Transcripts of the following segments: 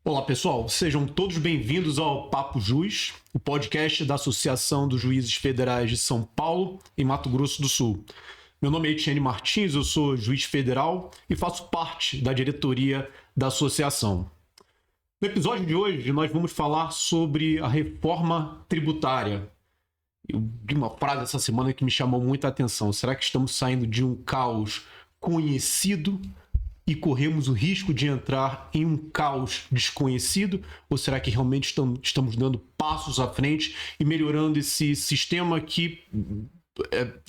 Olá pessoal, sejam todos bem-vindos ao Papo Juiz, o podcast da Associação dos Juízes Federais de São Paulo e Mato Grosso do Sul. Meu nome é Etienne Martins, eu sou juiz federal e faço parte da diretoria da associação. No episódio de hoje nós vamos falar sobre a reforma tributária. Eu vi uma frase essa semana que me chamou muita atenção. Será que estamos saindo de um caos conhecido e corremos o risco de entrar em um caos desconhecido? Ou será que realmente estamos dando passos à frente e melhorando esse sistema que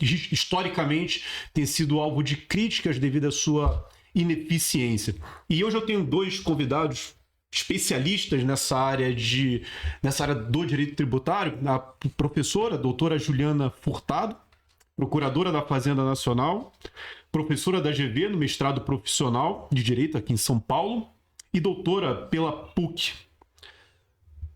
historicamente tem sido alvo de críticas devido à sua ineficiência? E hoje eu tenho dois convidados especialistas nessa área do direito tributário, a professora, a doutora Juliana Furtado, procuradora da Fazenda Nacional, professora da GV no mestrado profissional de Direito aqui em São Paulo e doutora pela PUC.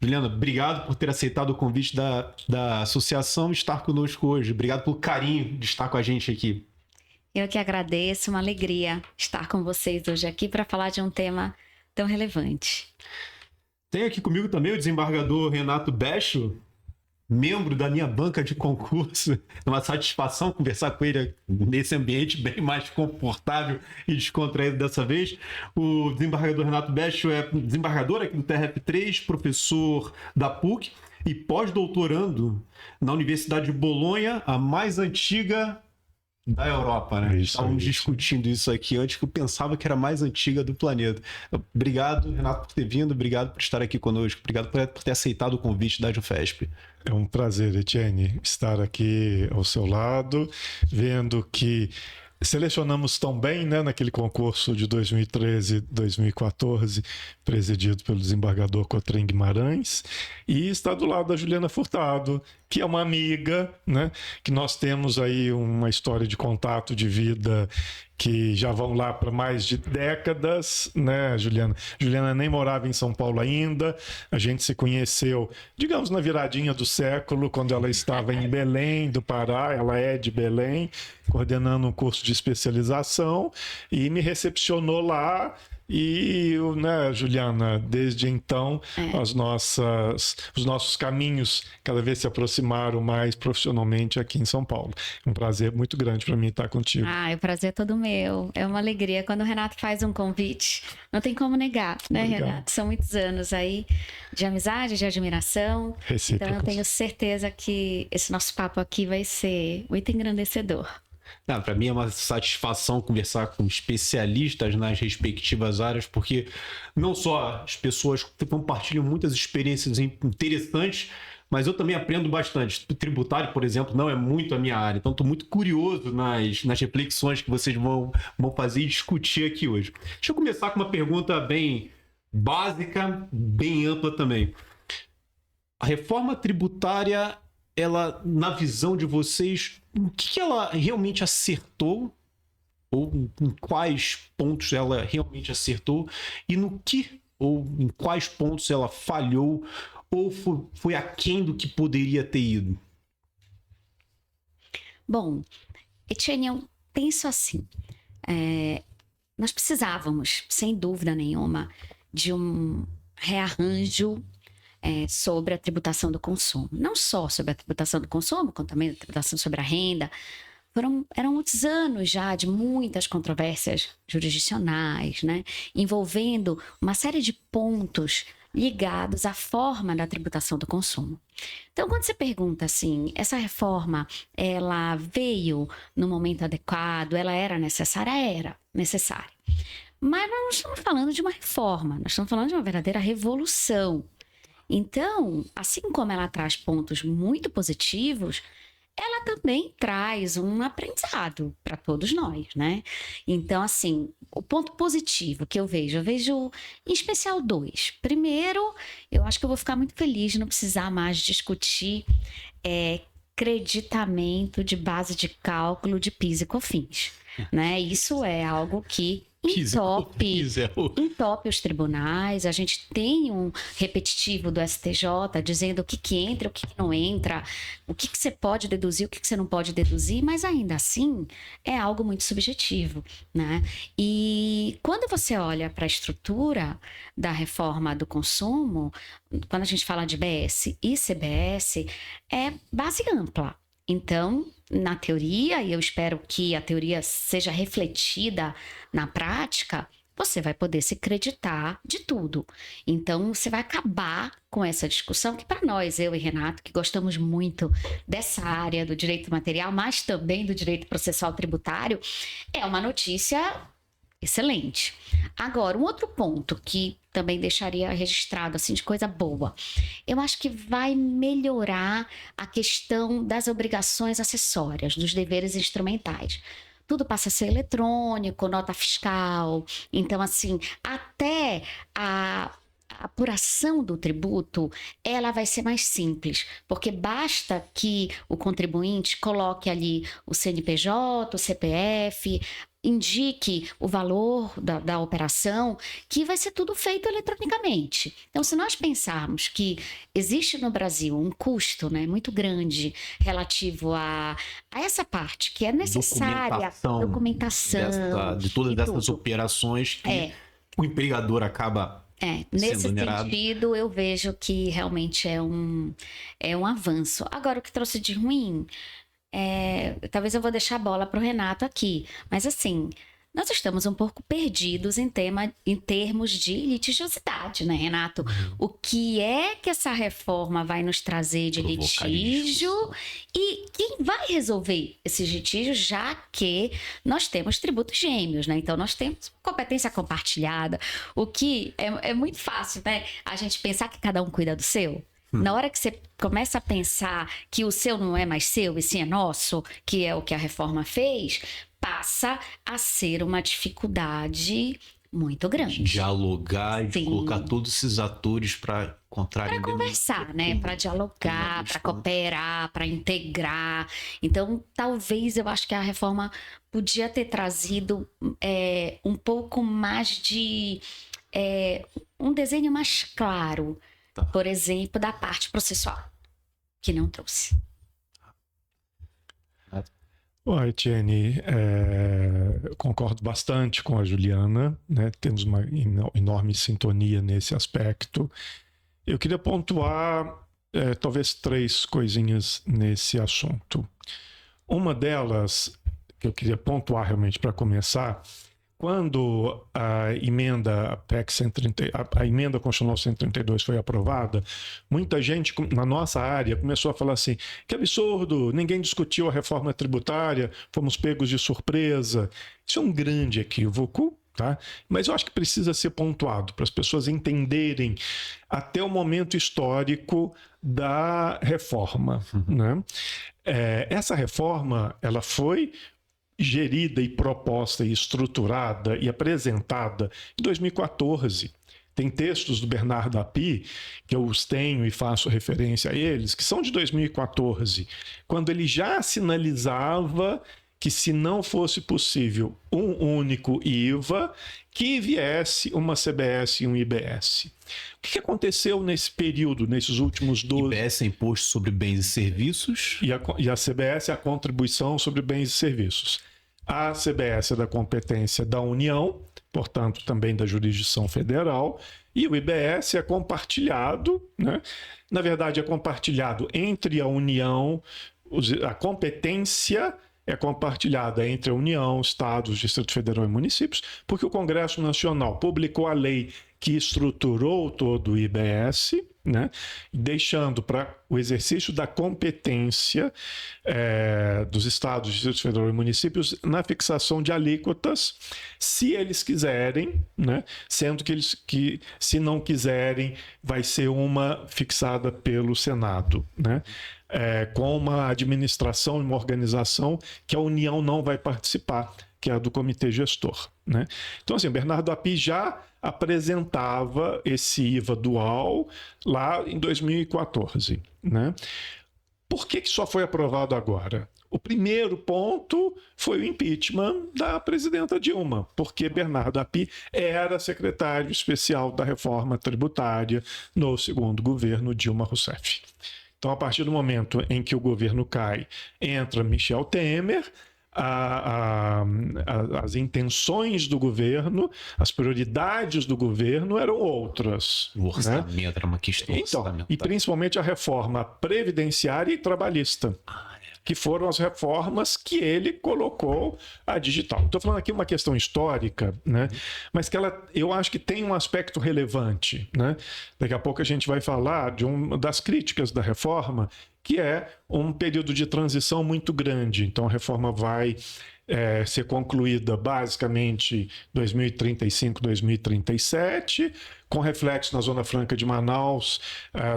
Juliana, obrigado por ter aceitado o convite da associação e estar conosco hoje. Obrigado pelo carinho de estar com a gente aqui. Eu que agradeço, uma alegria estar com vocês hoje aqui para falar de um tema tão relevante. Tem aqui comigo também o desembargador Renato Becho, membro da minha banca de concurso. É uma satisfação conversar com ele nesse ambiente bem mais confortável e descontraído dessa vez. O desembargador Renato Becho é desembargador aqui do TRF3, professor da PUC e pós-doutorando na Universidade de Bolonha, a mais antiga da Europa, né? Estávamos discutindo isso aqui antes, que eu pensava que era a mais antiga do planeta. Obrigado, Renato, por ter vindo, obrigado por estar aqui conosco, obrigado por ter aceitado o convite da JUFESP. É um prazer, Etienne, estar aqui ao seu lado, vendo que selecionamos tão bem, né, naquele concurso de 2013-2014, presidido pelo desembargador Cotrim Guimarães, e está do lado da Juliana Furtado, que é uma amiga, né, que nós temos aí uma história de contato de vida que já vão lá para mais de décadas, né, Juliana? Juliana nem morava em São Paulo ainda, a gente se conheceu, digamos, na viradinha do século, quando ela estava em Belém do Pará, ela é de Belém, coordenando um curso de especialização, e me recepcionou lá. E, né, Juliana, desde então os nossos caminhos cada vez se aproximaram mais profissionalmente aqui em São Paulo. É um prazer muito grande para mim estar contigo. O prazer é todo meu. É uma alegria. Quando o Renato faz um convite, não tem como negar, né, Obrigado. Renato? São muitos anos aí de amizade, de admiração. Recíprocos. Então eu tenho certeza que esse nosso papo aqui vai ser muito engrandecedor. Para mim é uma satisfação conversar com especialistas nas respectivas áreas, porque não só as pessoas compartilham muitas experiências interessantes, mas eu também aprendo bastante. O tributário, por exemplo, não é muito a minha área, então estou muito curioso nas reflexões que vocês vão fazer e discutir aqui hoje. Deixa eu começar com uma pergunta bem básica, bem ampla também. A reforma tributária, ela, na visão de vocês, o que ela realmente acertou, ou em quais pontos ela realmente acertou, e no que ou em quais pontos ela falhou, ou foi aquém do que poderia ter ido? Bom, Etienne, eu penso assim, nós precisávamos, sem dúvida nenhuma, de um rearranjo sobre a tributação do consumo. Não só sobre a tributação do consumo, como também a tributação sobre a renda. Eram muitos anos já de muitas controvérsias jurisdicionais, né, envolvendo uma série de pontos ligados à forma da tributação do consumo. Então, quando você pergunta assim, essa reforma, ela veio no momento adequado, ela era necessária? Era necessária. Mas nós não estamos falando de uma reforma, nós estamos falando de uma verdadeira revolução. Então, assim como ela traz pontos muito positivos, ela também traz um aprendizado para todos nós, né? Então, assim, o ponto positivo que eu vejo em especial dois. Primeiro, eu acho que eu vou ficar muito feliz de não precisar mais discutir creditamento de base de cálculo de PIS e COFINS, né? Isso é algo que entope os tribunais. A gente tem um repetitivo do STJ dizendo o que entra, o que não entra, o que você pode deduzir, o que você não pode deduzir, mas ainda assim é algo muito subjetivo, né? E quando você olha para a estrutura da reforma do consumo, quando a gente fala de BS e CBS, é base ampla. Então, na teoria, e eu espero que a teoria seja refletida na prática, você vai poder se creditar de tudo. Então, você vai acabar com essa discussão que para nós, eu e Renato, que gostamos muito dessa área do direito material, mas também do direito processual tributário, é uma notícia excelente. Agora, um outro ponto que também deixaria registrado, assim, de coisa boa. Eu acho que vai melhorar a questão das obrigações acessórias, dos deveres instrumentais. Tudo passa a ser eletrônico, nota fiscal. Então, assim, até a apuração do tributo, ela vai ser mais simples, porque basta que o contribuinte coloque ali o CNPJ, o CPF, indique o valor da operação, que vai ser tudo feito eletronicamente. Então, se nós pensarmos que existe no Brasil um custo, né, muito grande relativo a essa parte que é necessária, documentação de todas essas operações que o empregador acaba nesse onerado. sentido, eu vejo que realmente é um avanço. Agora, o que trouxe de ruim, talvez eu vou deixar a bola para o Renato aqui, mas assim, nós estamos um pouco perdidos em termos de litigiosidade, né, Renato? O que é que essa reforma vai nos trazer de litígio e quem vai resolver esses litígios, já que nós temos tributos gêmeos, né? Então, nós temos competência compartilhada, o que é muito fácil, né? A gente pensar que cada um cuida do seu. Na hora que você começa a pensar que o seu não é mais seu e sim é nosso, que é o que a reforma fez, passa a ser uma dificuldade muito grande. Dialogar e colocar todos esses atores para encontrarem... Para conversar, né? Para dialogar, para cooperar, para integrar. Então, talvez eu acho que a reforma podia ter trazido um pouco mais de... um desenho mais claro, por exemplo, da parte processual, que não trouxe. Bom, Etienne, eu concordo bastante com a Juliana, né? Temos uma enorme sintonia nesse aspecto. Eu queria pontuar talvez 3 coisinhas nesse assunto. Uma delas, que eu queria pontuar realmente para começar, quando a emenda a emenda constitucional 132 foi aprovada, muita gente na nossa área começou a falar assim: que absurdo, ninguém discutiu a reforma tributária, fomos pegos de surpresa. Isso é um grande equívoco, tá? Mas eu acho que precisa ser pontuado para as pessoas entenderem até o momento histórico da reforma, né? Essa reforma, ela foi gerida e proposta e estruturada e apresentada em 2014. Tem textos do Bernardo Api, que eu os tenho e faço referência a eles, que são de 2014, quando ele já sinalizava que, se não fosse possível um único IVA, que viesse uma CBS e um IBS. O que aconteceu nesse período, nesses últimos 12... IBS é Imposto sobre Bens e Serviços. E a CBS é a Contribuição sobre Bens e Serviços. A CBS é da competência da União, portanto, também da jurisdição federal, e o IBS é compartilhado, né? Na verdade, é compartilhado entre a União, a competência é compartilhada entre a União, Estados, Distrito Federal e municípios, porque o Congresso Nacional publicou a lei que estruturou todo o IBS, né, deixando para o exercício da competência dos Estados, Distrito Federal e municípios na fixação de alíquotas, se eles quiserem, né, sendo que se não quiserem, vai ser uma fixada pelo Senado, né? Com uma administração e uma organização que a União não vai participar, que é a do Comitê Gestor, né? Então, assim, Bernardo Api já apresentava esse IVA dual lá em 2014, né? Por que só foi aprovado agora? O primeiro ponto foi o impeachment da presidenta Dilma, porque Bernardo Api era secretário especial da reforma tributária no segundo governo Dilma Rousseff. Então, a partir do momento em que o governo cai, entra Michel Temer, as intenções do governo, as prioridades do governo eram outras. O orçamento era uma questão orçamental. E principalmente a reforma previdenciária e trabalhista, que foram as reformas que ele colocou a digital. Estou falando aqui uma questão histórica, né? Mas que eu acho que tem um aspecto relevante, né? Daqui a pouco a gente vai falar de uma das críticas da reforma, que é um período de transição muito grande. Então, a reforma vai ser concluída basicamente em 2035, 2037, com reflexo na Zona Franca de Manaus,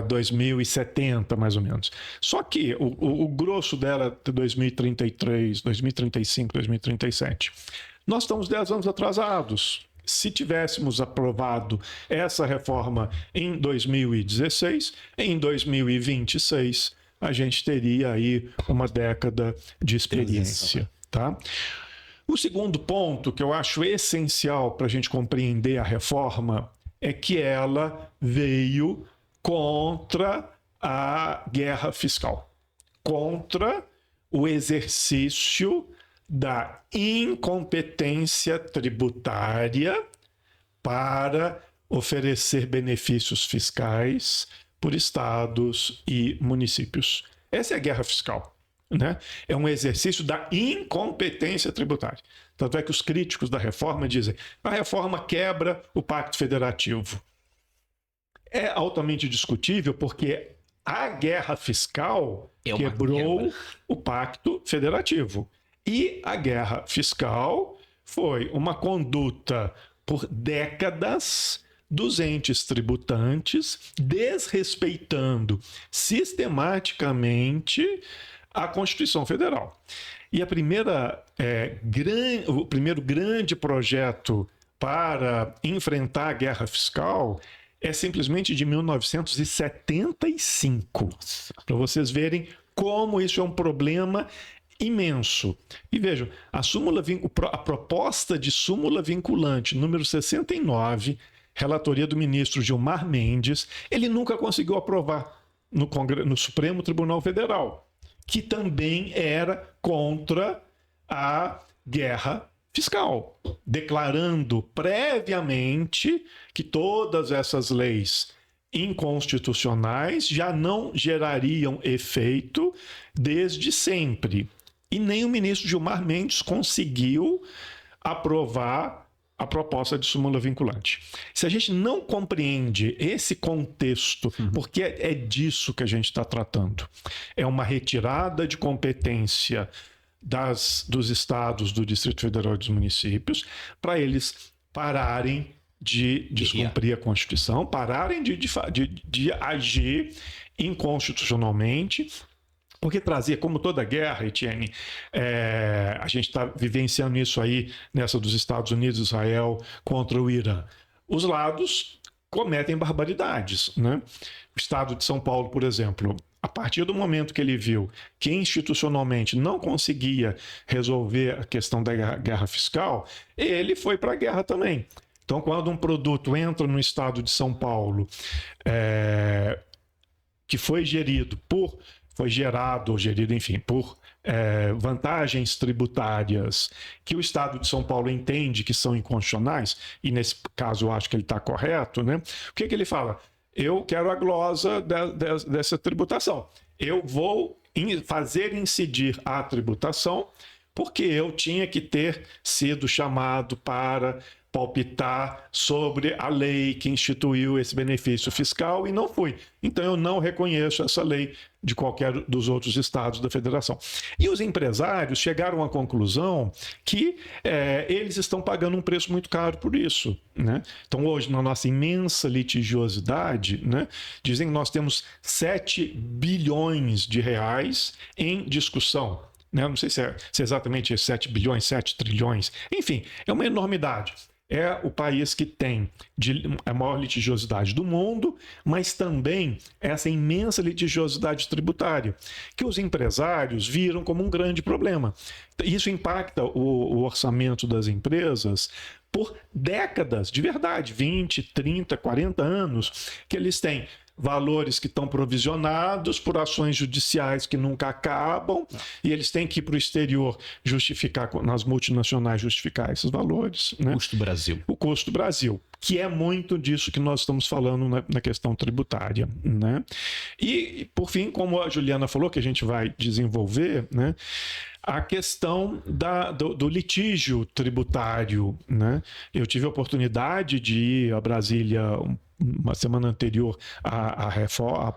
2070, mais ou menos. Só que o grosso dela é 2033, 2035, 2037. Nós estamos 10 anos atrasados. Se tivéssemos aprovado essa reforma em 2016, em 2026, a gente teria aí uma década de experiência. Tá? O segundo ponto que eu acho essencial para a gente compreender a reforma é que ela veio contra a guerra fiscal, contra o exercício da incompetência tributária para oferecer benefícios fiscais por estados e municípios. Essa é a guerra fiscal. Né? É um exercício da incompetência tributária. Tanto é que os críticos da reforma dizem: a reforma quebra o pacto federativo. É altamente discutível porque a guerra fiscal quebrou o pacto federativo. E a guerra fiscal foi uma conduta por décadas dos entes tributantes, desrespeitando sistematicamente a Constituição Federal. E o primeiro grande projeto para enfrentar a guerra fiscal é simplesmente de 1975. Para vocês verem como isso é um problema imenso. E vejam, a proposta de súmula vinculante número 69, relatoria do ministro Gilmar Mendes, ele nunca conseguiu aprovar no Supremo Tribunal Federal, que também era contra a guerra fiscal, declarando previamente que todas essas leis inconstitucionais já não gerariam efeito desde sempre. E nem o ministro Gilmar Mendes conseguiu aprovar a proposta de súmula vinculante. Se a gente não compreende esse contexto, porque é disso que a gente está tratando, é uma retirada de competência dos estados, do Distrito Federal e dos municípios, para eles pararem de descumprir a Constituição, pararem de agir inconstitucionalmente, porque trazia, como toda guerra, Etienne, a gente está vivenciando isso aí, nessa dos Estados Unidos e Israel contra o Irã. Os lados cometem barbaridades, né? O Estado de São Paulo, por exemplo, a partir do momento que ele viu que institucionalmente não conseguia resolver a questão da guerra fiscal, ele foi para a guerra também. Então, quando um produto entra no Estado de São Paulo, que foi gerado, enfim, por vantagens tributárias que o Estado de São Paulo entende que são inconstitucionais, e nesse caso eu acho que ele está correto, né? O que ele fala? Eu quero a glosa dessa tributação. Eu vou fazer incidir a tributação porque eu tinha que ter sido chamado para palpitar sobre a lei que instituiu esse benefício fiscal e não fui. Então eu não reconheço essa lei de qualquer dos outros estados da federação. E os empresários chegaram à conclusão que eles estão pagando um preço muito caro por isso, né? Então hoje, na nossa imensa litigiosidade, né, dizem que nós temos 7 bilhões de reais em discussão. Né? Não sei se é exatamente 7 bilhões, 7 trilhões, enfim, é uma enormidade. é o país que tem a maior litigiosidade do mundo, mas também essa imensa litigiosidade tributária, que os empresários viram como um grande problema. Isso impacta o orçamento das empresas por décadas, de verdade, 20, 30, 40 anos, que eles têm valores que estão provisionados por ações judiciais que nunca acabam, e eles têm que ir para o exterior justificar, nas multinacionais, justificar esses valores. Né? Custo Brasil. O custo Brasil, que é muito disso que nós estamos falando na questão tributária. Né? E, por fim, como a Juliana falou, que a gente vai desenvolver, né? A questão do litígio tributário. Né? Eu tive a oportunidade de ir a Brasília uma semana anterior à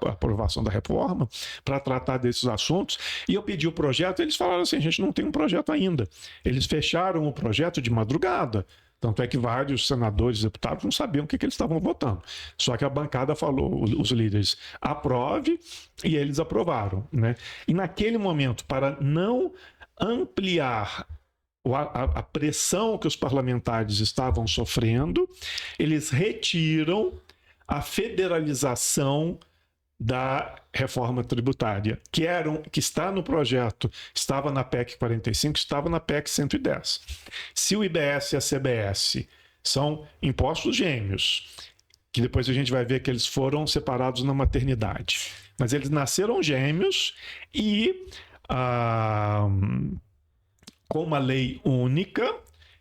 aprovação da reforma, para tratar desses assuntos, e eu pedi o projeto, eles falaram assim, a gente não tem um projeto ainda. Eles fecharam o projeto de madrugada, tanto é que vários senadores e deputados não sabiam o que eles estavam votando. Só que a bancada falou, os líderes, aprove, e eles aprovaram. Né? E naquele momento, para não ampliar a pressão que os parlamentares estavam sofrendo, eles retiram a federalização da reforma tributária, que está no projeto, estava na PEC 45, estava na PEC 110. Se o IBS e a CBS são impostos gêmeos, que depois a gente vai ver que eles foram separados na maternidade, mas eles nasceram gêmeos e com uma lei única,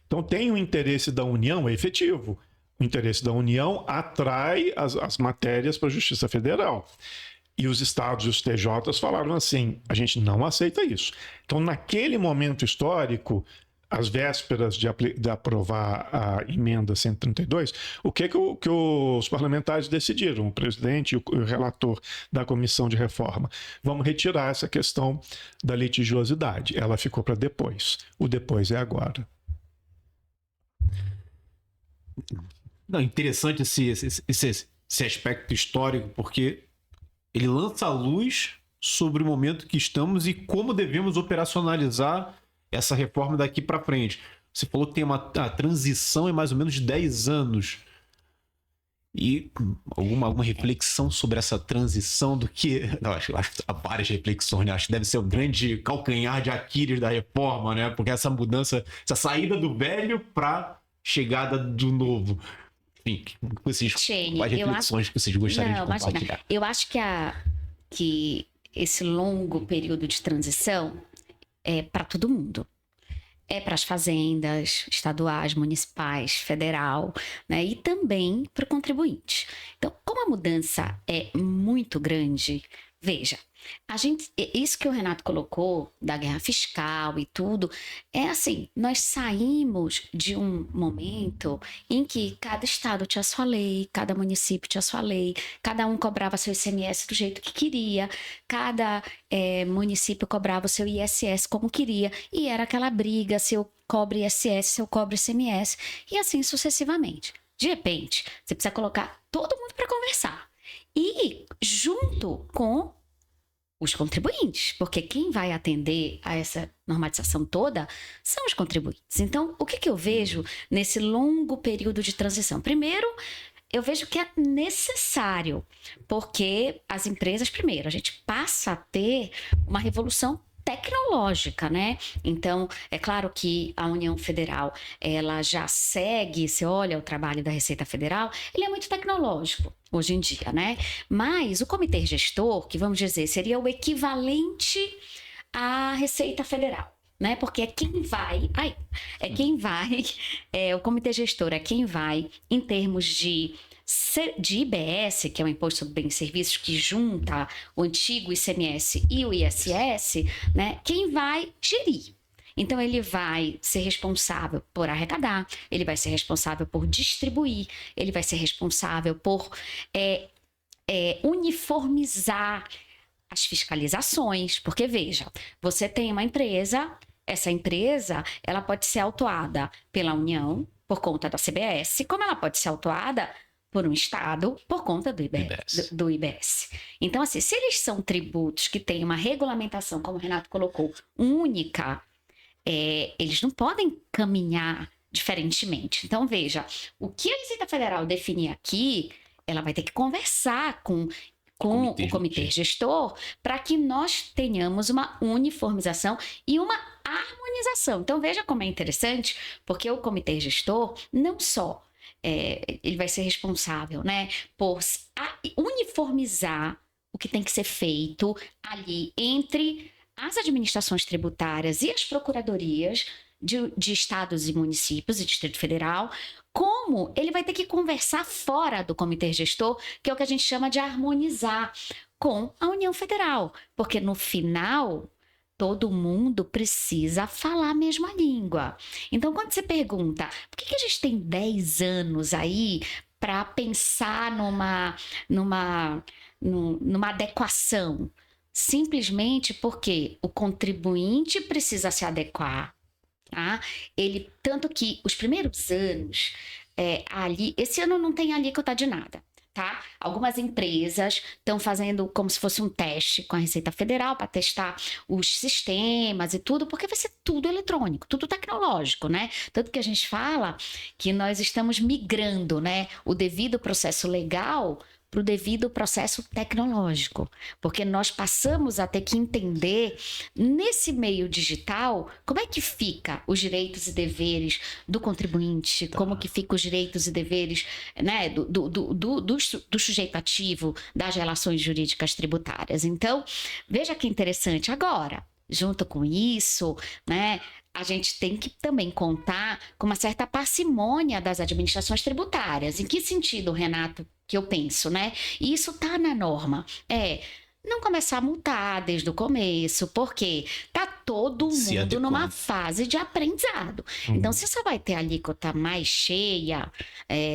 então tem o interesse da União, é efetivo. O interesse da União atrai as matérias para a Justiça Federal. E os estados e os TJs falaram assim, a gente não aceita isso. Então, naquele momento histórico, às vésperas de aprovar a emenda 132, o que os parlamentares decidiram? O presidente e o relator da comissão de reforma. Vamos retirar essa questão da litigiosidade. Ela ficou para depois. O depois é agora. Não, interessante esse aspecto histórico, porque ele lança a luz sobre o momento que estamos e como devemos operacionalizar essa reforma daqui para frente. Você falou que tem a transição em mais ou menos 10 anos. E alguma reflexão sobre essa transição do que... Não, acho que há várias reflexões, né? Acho que deve ser o grande calcanhar de Aquiles da reforma, né? Porque essa mudança, essa saída do velho para chegada do novo. Enfim, quais reflexões que vocês gostariam de compartilhar? Imagina. Eu acho que esse longo período de transição é para todo mundo. É para as fazendas estaduais, municipais, federal, né? E também para o contribuinte. Então, como a mudança é muito grande, veja, isso que o Renato colocou da guerra fiscal e tudo, é assim, nós saímos de um momento em que cada estado tinha sua lei, cada município tinha sua lei, cada um cobrava seu ICMS do jeito que queria, cada município cobrava o seu ISS como queria, e era aquela briga, se eu cobro ISS, se eu cobro ICMS, e assim sucessivamente. De repente, você precisa colocar todo mundo para conversar, e junto com os contribuintes, porque quem vai atender a essa normatização toda são os contribuintes. Então, o que eu vejo nesse longo período de transição? Primeiro, eu vejo que é necessário, porque as empresas, primeiro, a gente passa a ter uma revolução tecnológica, né? Então, é claro que a União Federal, ela já segue, se olha o trabalho da Receita Federal, ele é muito tecnológico hoje em dia, né? Mas o comitê gestor, que vamos dizer, seria o equivalente à Receita Federal, né? Porque é quem vai, o comitê gestor é quem vai, em termos de IBS, que é o Imposto sobre Bens e Serviços, que junta o antigo ICMS e o ISS, né? Quem vai gerir. Então, ele vai ser responsável por arrecadar, ele vai ser responsável por distribuir, ele vai ser responsável por uniformizar as fiscalizações. Porque, veja, você tem uma empresa, essa empresa ela pode ser autuada pela União, por conta da CBS, como ela pode ser autuada por um estado por conta do IBS. Então, assim, se eles são tributos que têm uma regulamentação, como o Renato colocou, única, eles não podem caminhar diferentemente. Então, veja, o que a Receita Federal definir aqui, ela vai ter que conversar com o comitê gestor para que nós tenhamos uma uniformização e uma harmonização. Então, veja como é interessante, porque o comitê gestor não só ele vai ser responsável, né, por uniformizar o que tem que ser feito ali entre as administrações tributárias e as procuradorias de estados e municípios e Distrito Federal, como ele vai ter que conversar fora do comitê gestor, que é o que a gente chama de harmonizar com a União Federal, porque no final todo mundo precisa falar a mesma língua. Então, quando você pergunta por que a gente tem 10 anos aí para pensar numa adequação, simplesmente porque o contribuinte precisa se adequar. Tá? Tanto que os primeiros anos, esse ano não tem alíquota de nada. Tá? Algumas empresas estão fazendo como se fosse um teste com a Receita Federal para testar os sistemas e tudo, porque vai ser tudo eletrônico, tudo tecnológico, né? Tanto que a gente fala que nós estamos migrando, né, o devido processo legal para o devido processo tecnológico, porque nós passamos a ter que entender nesse meio digital como é que fica os direitos e deveres do contribuinte, como que fica os direitos e deveres, né, do sujeito ativo das relações jurídicas tributárias. Então, veja que interessante. Agora, junto com isso, né, a gente tem que também contar com uma certa parcimônia das administrações tributárias. Em que sentido, Renato, que eu penso, né? E isso tá na norma. Não começar a multar desde o começo, porque tá todo mundo numa fase de aprendizado. Então, você só vai ter a alíquota mais cheia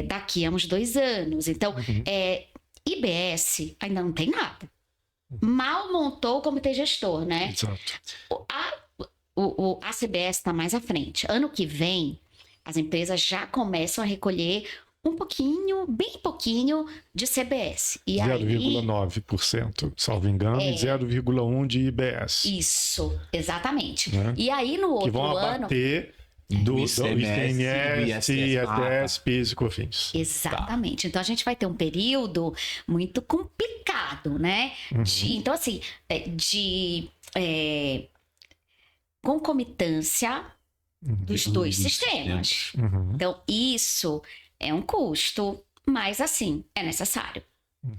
daqui a uns 2 anos. Então, IBS ainda não tem nada. Mal montou o comitê gestor, né? Exato. A CBS está mais à frente. Ano que vem, as empresas já começam a recolher um pouquinho, bem pouquinho de CBS. 0,9%, salvo engano, e 0,1% de IBS. Isso, exatamente. Né? E aí, no outro que vão ano... abater do ICMS, ISS, PIS e COFINS. Exatamente. Então, a gente vai ter um período muito complicado, né? Então, assim, de concomitância dos dois sistemas. Então, isso é um custo, mas, assim, é necessário.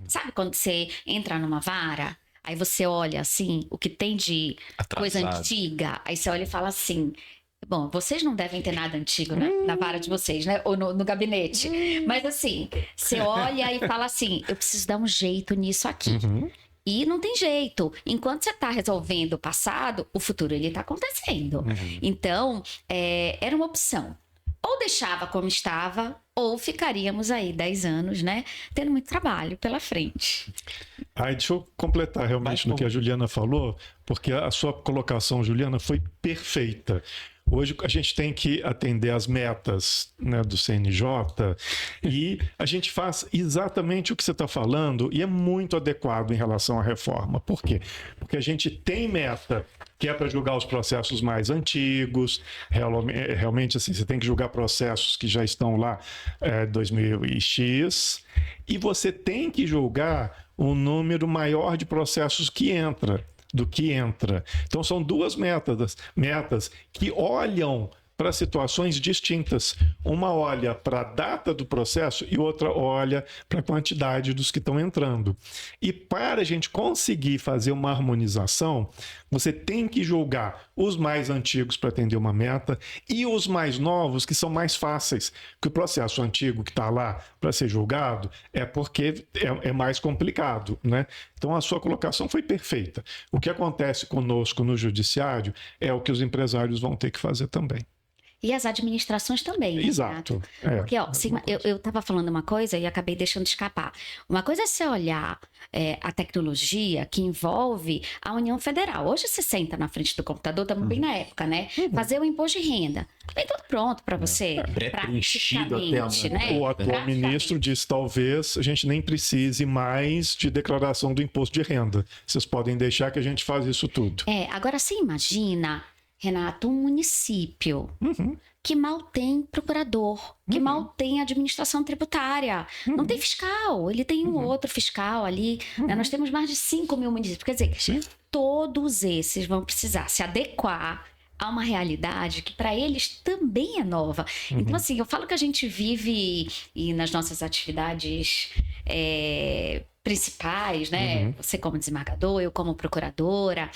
Sabe quando você entra numa vara, aí você olha, assim, o que tem de coisa antiga, aí você olha e fala assim... Bom, vocês não devem ter nada antigo na vara de vocês, né? Ou no gabinete. Mas assim, você olha e fala assim, eu preciso dar um jeito nisso aqui. E não tem jeito. Enquanto você está resolvendo o passado, o futuro ele está acontecendo. Então, era uma opção. Ou deixava como estava, ou ficaríamos aí 10 anos, né? Tendo muito trabalho pela frente. Deixa eu completar realmente no que a Juliana falou, porque a sua colocação, Juliana, foi perfeita. Hoje a gente tem que atender às metas, né, do CNJ e a gente faz exatamente o que você está falando e é muito adequado em relação à reforma. Por quê? Porque a gente tem meta que é para julgar os processos mais antigos, realmente assim, você tem que julgar processos que já estão lá 2000x, e você tem que julgar um número maior de processos do que entra. Então, são duas metas que olham para situações distintas. Uma olha para a data do processo e outra olha para a quantidade dos que estão entrando. E para a gente conseguir fazer uma harmonização, você tem que julgar os mais antigos para atender uma meta e os mais novos, que são mais fáceis. Porque o processo antigo que está lá para ser julgado é porque é mais complicado, né? Então, a sua colocação foi perfeita. O que acontece conosco no judiciário é o que os empresários vão ter que fazer também. E as administrações também, né? Exato. Porque, ó, eu estava falando uma coisa e acabei deixando escapar. Uma coisa é você olhar a tecnologia que envolve a União Federal. Hoje você senta na frente do computador, estamos bem na época, né? Fazer o imposto de renda. Vem tudo pronto para você. Pré-preenchido até, né? O atual ministro disse, talvez a gente nem precise mais de declaração do imposto de renda. Vocês podem deixar que a gente faz isso tudo. Agora você imagina Renato, um município que mal tem procurador, que mal tem administração tributária, não tem fiscal, ele tem um outro fiscal ali, né? Nós temos mais de 5 mil municípios, quer dizer, Sim. todos esses vão precisar se adequar a uma realidade que para eles também é nova. Então, assim, eu falo que a gente vive e nas nossas atividades principais, né? Você como desembargador, eu como procuradora,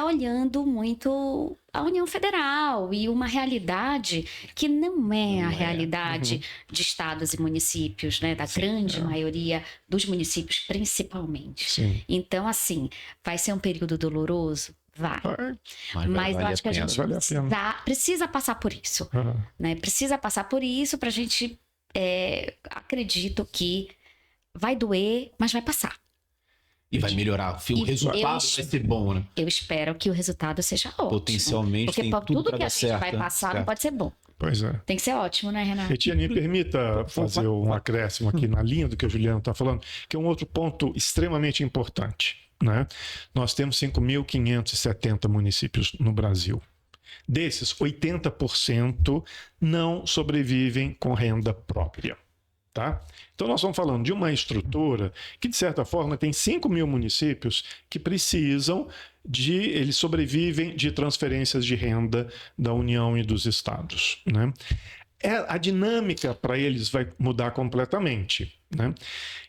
olhando muito a União Federal e uma realidade que não é a realidade de estados e municípios, né? Da grande maioria dos municípios, principalmente. Sim. Então, assim, vai ser um período doloroso? Vai. Mas eu vale acho que a gente vale a pena. precisa passar por isso. Né? Precisa passar por isso para a gente, acredito que vai doer, mas vai passar. E vai melhorar. O resultado vai ser bom, né? Eu espero que o resultado seja ótimo. Potencialmente porque tem tudo tudo pra que a dar gente certo, vai passar não pode ser bom. Pois é. Tem que ser ótimo, né, Renato? Etienne, me permita fazer um acréscimo aqui na linha do que a Juliana está falando, que é um outro ponto extremamente importante. Né? Nós temos 5.570 municípios no Brasil. Desses, 80% não sobrevivem com renda própria. Tá? Então, nós estamos falando de uma estrutura que, de certa forma, tem 5 mil municípios que precisam eles sobrevivem de transferências de renda da União e dos estados. Né? A dinâmica para eles vai mudar completamente. Né?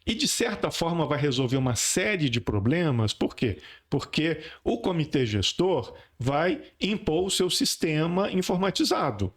E, de certa forma, vai resolver uma série de problemas. Por quê? Porque o comitê gestor vai impor o seu sistema informatizado.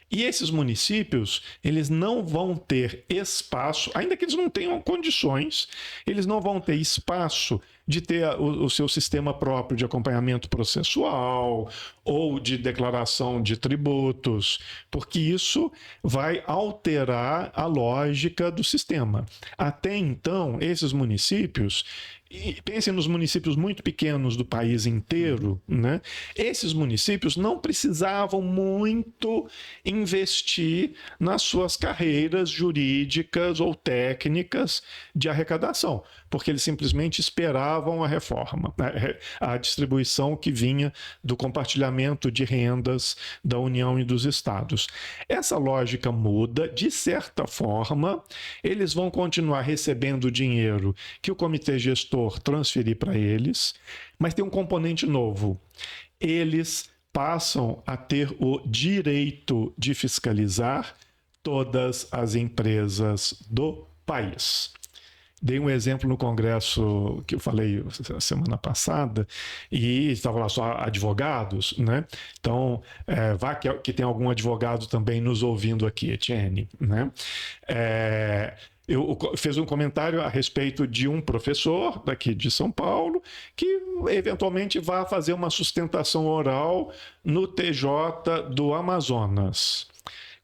E esses municípios, eles não vão ter espaço, ainda que eles não tenham condições, eles não vão ter espaço de ter o seu sistema próprio de acompanhamento processual ou de declaração de tributos, porque isso vai alterar a lógica do sistema. Até então, esses municípios, e pensem nos municípios muito pequenos do país inteiro, né? Esses municípios não precisavam muito investir nas suas carreiras jurídicas ou técnicas de arrecadação, porque eles simplesmente esperavam a reforma, a distribuição que vinha do compartilhamento de rendas da União e dos estados. Essa lógica muda, de certa forma, eles vão continuar recebendo o dinheiro que o comitê gestor transferir para eles, mas tem um componente novo. Eles passam a ter o direito de fiscalizar todas as empresas do país. Dei um exemplo no congresso que eu falei semana passada e estavam lá só advogados, né? Então, vai que tem algum advogado também nos ouvindo aqui, Etienne, né? Eu fiz um comentário a respeito de um professor daqui de São Paulo que eventualmente vai fazer uma sustentação oral no TJ do Amazonas.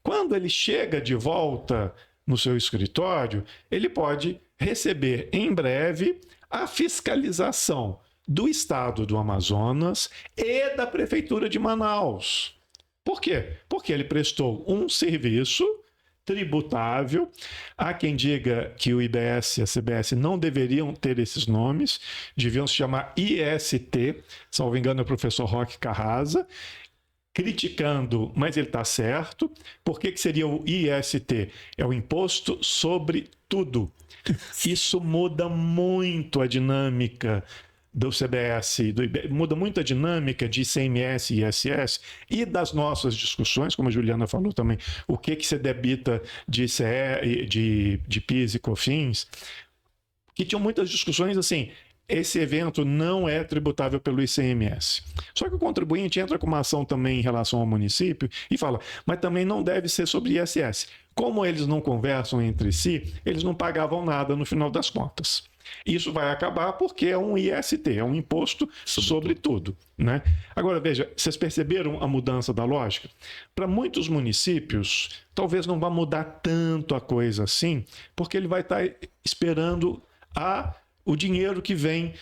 Quando ele chega de volta no seu escritório, ele pode receber em breve a fiscalização do Estado do Amazonas e da Prefeitura de Manaus. Por quê? Porque ele prestou um serviço tributável. Há quem diga que o IBS e a CBS não deveriam ter esses nomes, deviam se chamar IST, salvo engano é o professor Roque Carrasa, criticando, mas ele está certo. Por que seria o IST? É o Imposto sobre Tudo. Isso muda muito a dinâmica do CBS, muda muito a dinâmica de ICMS e ISS e das nossas discussões, como a Juliana falou também, o que se debita de ICE, de PIS e COFINS, que tinham muitas discussões assim, esse evento não é tributável pelo ICMS. Só que o contribuinte entra com uma ação também em relação ao município e fala, mas também não deve ser sobre ISS. Como eles não conversam entre si, eles não pagavam nada no final das contas. Isso vai acabar porque é um IST, é um imposto sobre tudo, né? Agora, veja, vocês perceberam a mudança da lógica? Para muitos municípios, talvez não vá mudar tanto a coisa assim, porque ele vai estar esperando o dinheiro que vem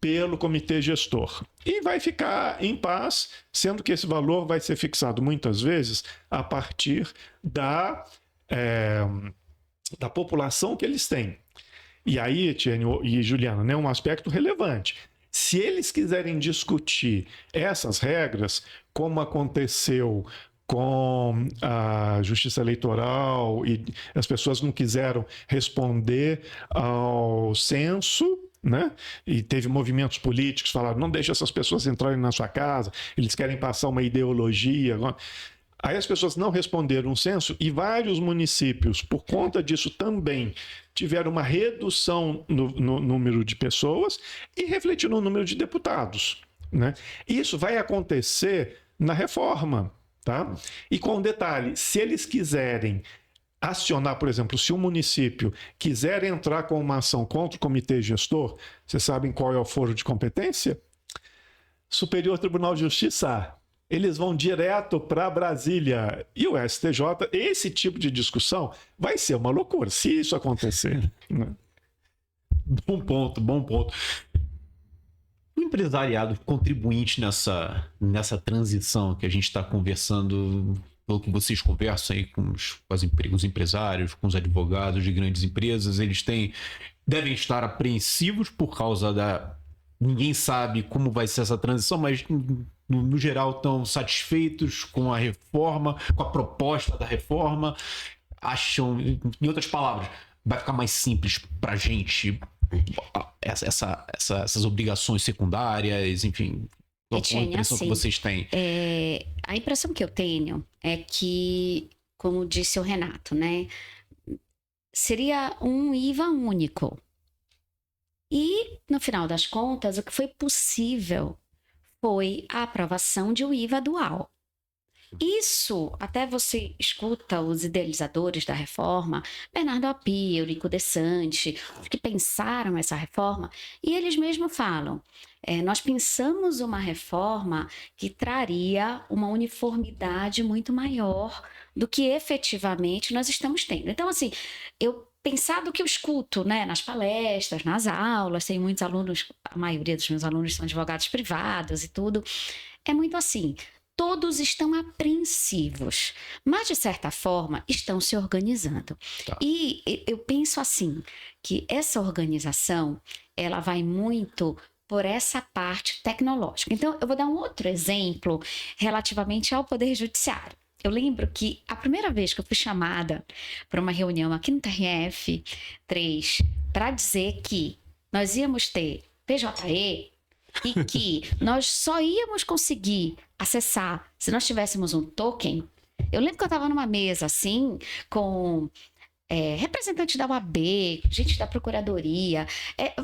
pelo comitê gestor. E vai ficar em paz, sendo que esse valor vai ser fixado muitas vezes a partir da população que eles têm. E aí, Etienne e Juliana, né, um aspecto relevante. Se eles quiserem discutir essas regras, como aconteceu com a Justiça Eleitoral e as pessoas não quiseram responder ao censo, né? E teve movimentos políticos que falaram, não deixe essas pessoas entrarem na sua casa, eles querem passar uma ideologia. Aí as pessoas não responderam o censo e vários municípios, por conta disso também, tiveram uma redução no número de pessoas e refletiu no número de deputados, né? Isso vai acontecer na reforma, tá? E com um detalhe, se eles quiserem acionar, por exemplo, se um município quiser entrar com uma ação contra o comitê gestor, vocês sabem qual é o foro de competência? Superior Tribunal de Justiça. Eles vão direto para Brasília. E o STJ, esse tipo de discussão vai ser uma loucura, se isso acontecer. Né? Bom ponto, bom ponto. O empresariado contribuinte nessa transição que a gente está conversando, pelo que vocês conversam aí com os empresários, com os advogados de grandes empresas, eles devem estar apreensivos por causa da... Ninguém sabe como vai ser essa transição, mas no geral estão satisfeitos com a reforma, com a proposta da reforma. Acham, em outras palavras, vai ficar mais simples para a gente essas obrigações secundárias, enfim. Qual a impressão que vocês têm? A impressão que eu tenho é que, como disse o Renato, né, seria um IVA único. E, no final das contas, o que foi possível foi a aprovação de um IVA dual. Isso, até você escuta os idealizadores da reforma, Bernardo Api, Eurico De Santi, que pensaram essa reforma, e eles mesmos falam, nós pensamos uma reforma que traria uma uniformidade muito maior do que efetivamente nós estamos tendo. Então, assim, pensar do que eu escuto, né, nas palestras, nas aulas, tem muitos alunos, a maioria dos meus alunos são advogados privados e tudo, é muito assim, todos estão apreensivos, mas de certa forma estão se organizando. Tá. E eu penso assim, que essa organização, ela vai muito por essa parte tecnológica. Então, eu vou dar um outro exemplo relativamente ao Poder Judiciário. Eu lembro que a primeira vez que eu fui chamada para uma reunião aqui no TRF3 para dizer que nós íamos ter PJE e que nós só íamos conseguir acessar se nós tivéssemos um token. Eu lembro que eu estava numa mesa assim com representantes da UAB, gente da Procuradoria,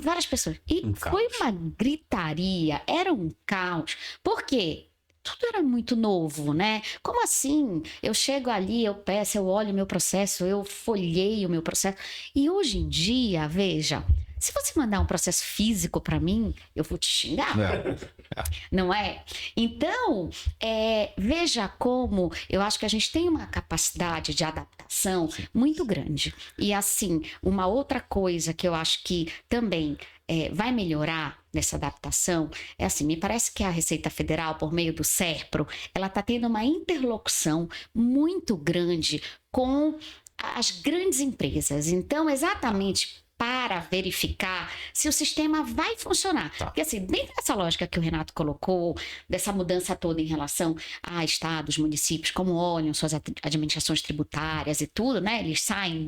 várias pessoas. E foi uma gritaria, era um caos. Por quê? Tudo era muito novo, né? Como assim? Eu chego ali, eu peço, eu olho o meu processo, eu folheio o meu processo. E hoje em dia, veja, se você mandar um processo físico para mim, eu vou te xingar. Não é? Então, veja como eu acho que a gente tem uma capacidade de adaptação muito grande. E assim, uma outra coisa que eu acho que também vai melhorar nessa adaptação é assim, me parece que a Receita Federal, por meio do SERPRO, ela está tendo uma interlocução muito grande com as grandes empresas. Então, exatamente para verificar se o sistema vai funcionar. Tá. Porque assim, dentro dessa lógica que o Renato colocou, dessa mudança toda em relação a estados, municípios, como olham suas administrações tributárias e tudo, né? Eles saem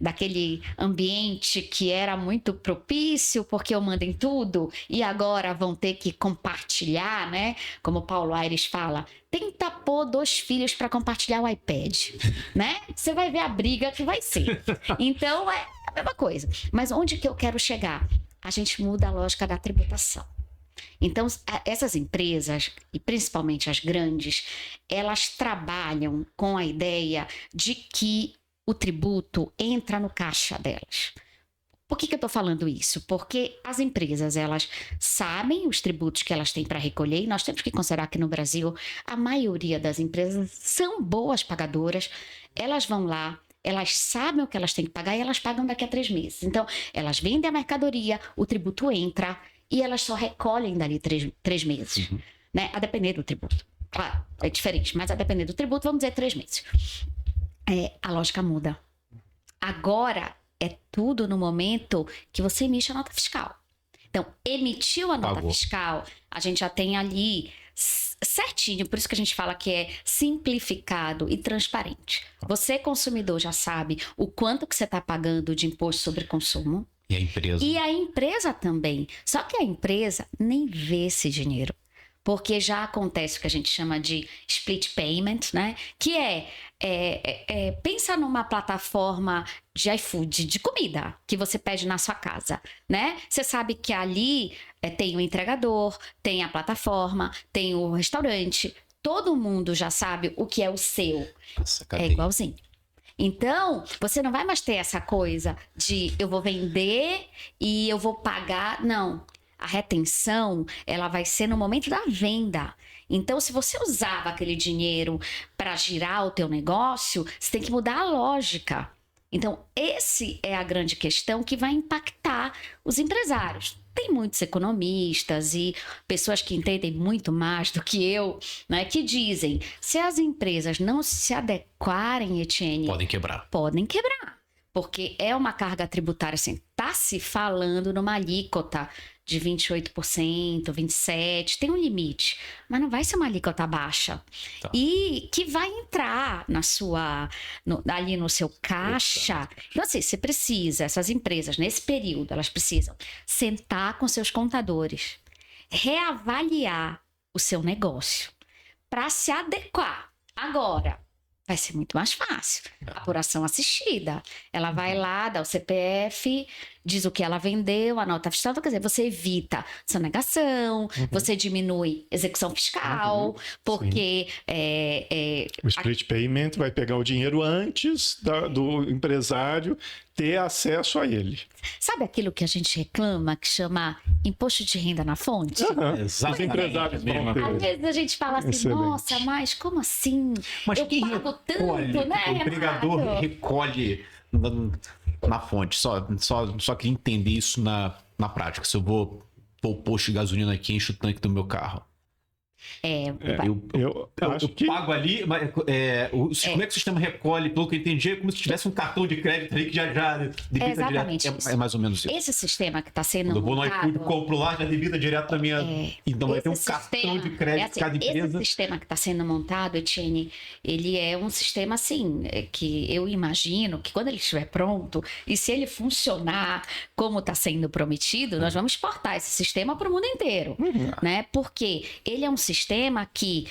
daquele ambiente que era muito propício, porque eu mando em tudo, e agora vão ter que compartilhar, né? Como o Paulo Aires fala, tenta pôr 2 filhos para compartilhar o iPad, né? Você vai ver a briga que vai ser. Então, é a mesma coisa. Mas onde que eu quero chegar? A gente muda a lógica da tributação. Então, essas empresas, e principalmente as grandes, elas trabalham com a ideia de que o tributo entra no caixa delas. Por que eu estou falando isso? Porque as empresas, elas sabem os tributos que elas têm para recolher, e nós temos que considerar que no Brasil a maioria das empresas são boas pagadoras, elas vão lá, elas sabem o que elas têm que pagar e elas pagam daqui a 3 meses. Então, elas vendem a mercadoria, o tributo entra e elas só recolhem dali 3 meses, né? A depender do tributo. Claro, é diferente, mas a depender do tributo, vamos dizer 3 meses. A lógica muda. Agora, é tudo no momento que você emite a nota fiscal. Então, emitiu a nota Pagou. fiscal, a gente já tem ali certinho, por isso que a gente fala que é simplificado e transparente. Você, consumidor, já sabe o quanto que você está pagando de imposto sobre consumo. E a empresa? E a empresa também. Só que a empresa nem vê esse dinheiro. Porque já acontece o que a gente chama de split payment, né? Que pensa numa plataforma de iFood, de comida, que você pede na sua casa, né? Você sabe que ali tem o entregador, tem a plataforma, tem o restaurante. Todo mundo já sabe o que é o seu. Nossa, É cadê? igualzinho. Então, você não vai mais ter essa coisa de eu vou vender e eu vou pagar. Não. A retenção, ela vai ser no momento da venda. Então, se você usava aquele dinheiro para girar o teu negócio, você tem que mudar a lógica. Então, esse é a grande questão que vai impactar os empresários. Tem muitos economistas e pessoas que entendem muito mais do que eu, né, que dizem, se as empresas não se adequarem, Etienne, Podem quebrar. podem quebrar. Porque é uma carga tributária, assim, tá se falando numa alíquota de 28%, 27%, tem um limite, mas não vai ser uma alíquota baixa. Tá. E que vai entrar ali no seu caixa. Então, assim, você precisa, essas empresas, nesse período, elas precisam sentar com seus contadores, reavaliar o seu negócio para se adequar. Agora, vai ser muito mais fácil. Apuração assistida. Ela vai lá, dá o CPF, diz o que ela vendeu, a nota fiscal. Quer dizer, você evita sonegação, você diminui execução fiscal, porque O split payment vai pegar o dinheiro antes do empresário ter acesso a ele. sabe aquilo que a gente reclama, que chama imposto de renda na fonte? Os empresários vão ter. Às vezes a gente fala assim, Excelente. nossa, mas como assim? Mas eu quem pago tanto, recolhe? né, O empregador Renato? recolhe na fonte. Só queria entender isso na prática. Se eu vou pôr o posto de gasolina aqui, encho o tanque do meu carro. Eu acho Eu que pago ali, mas como é que o sistema recolhe? Pelo que eu entendi, é como se tivesse um cartão de crédito ali que já debita exatamente direto. isso. É mais ou menos isso. Esse sistema que está sendo Quando eu vou no montado... iFood, compro lá, já debita direto na minha... Então vai ter um Esse cartão sistema- de crédito assim, cada empresa. Esse sistema que está sendo montado, Etienne, ele é um sistema assim, que eu imagino que quando ele estiver pronto e se ele funcionar como está sendo prometido, nós vamos exportar esse sistema para o mundo inteiro, né? Porque ele é um sistema que,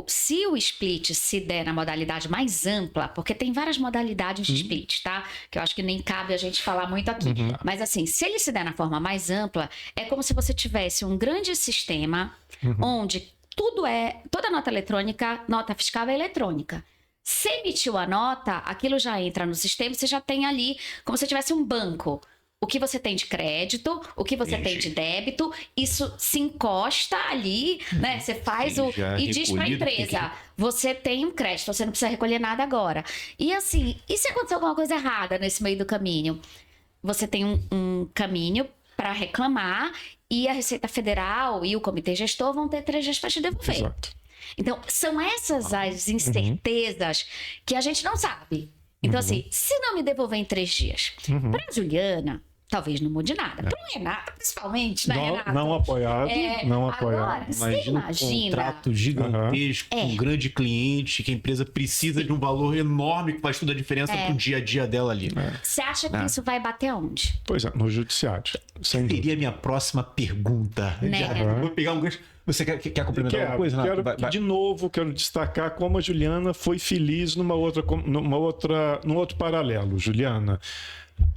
se o split se der na modalidade mais ampla, porque tem várias modalidades de split, tá? Que eu acho que nem cabe a gente falar muito aqui. Mas assim, se ele se der na forma mais ampla, é como se você tivesse um grande sistema onde toda nota eletrônica, nota fiscal é eletrônica. Se emitiu a nota, aquilo já entra no sistema e você já tem ali como se tivesse um banco. O que você tem de crédito, o que você tem de débito, isso se encosta ali, né? Você faz Sim, já e diz para a recolhido, empresa, você tem um crédito, você não precisa recolher nada agora. E assim, e se acontecer alguma coisa errada nesse meio do caminho? Você tem um caminho para reclamar e a Receita Federal e o Comitê Gestor vão ter 3 dias para te devolver. Exato. Então, são essas as incertezas que a gente não sabe. Então, assim, se não me devolver em 3 dias, para Juliana, talvez não mude nada. Para o Renato, principalmente, né, Renato? Não apoiado, não apoiado. Agora, você Imagina um imagina... contrato gigantesco, um grande cliente, que a empresa precisa de um valor enorme que faz toda a diferença pro dia a dia dela ali. Você acha que isso vai bater aonde? Pois é, no judiciário. Sem dúvida. Seria a minha próxima pergunta. Né? Vou pegar um gancho. Você quer complementar alguma coisa, Renato? De novo, quero destacar como a Juliana foi feliz num outro paralelo. Juliana,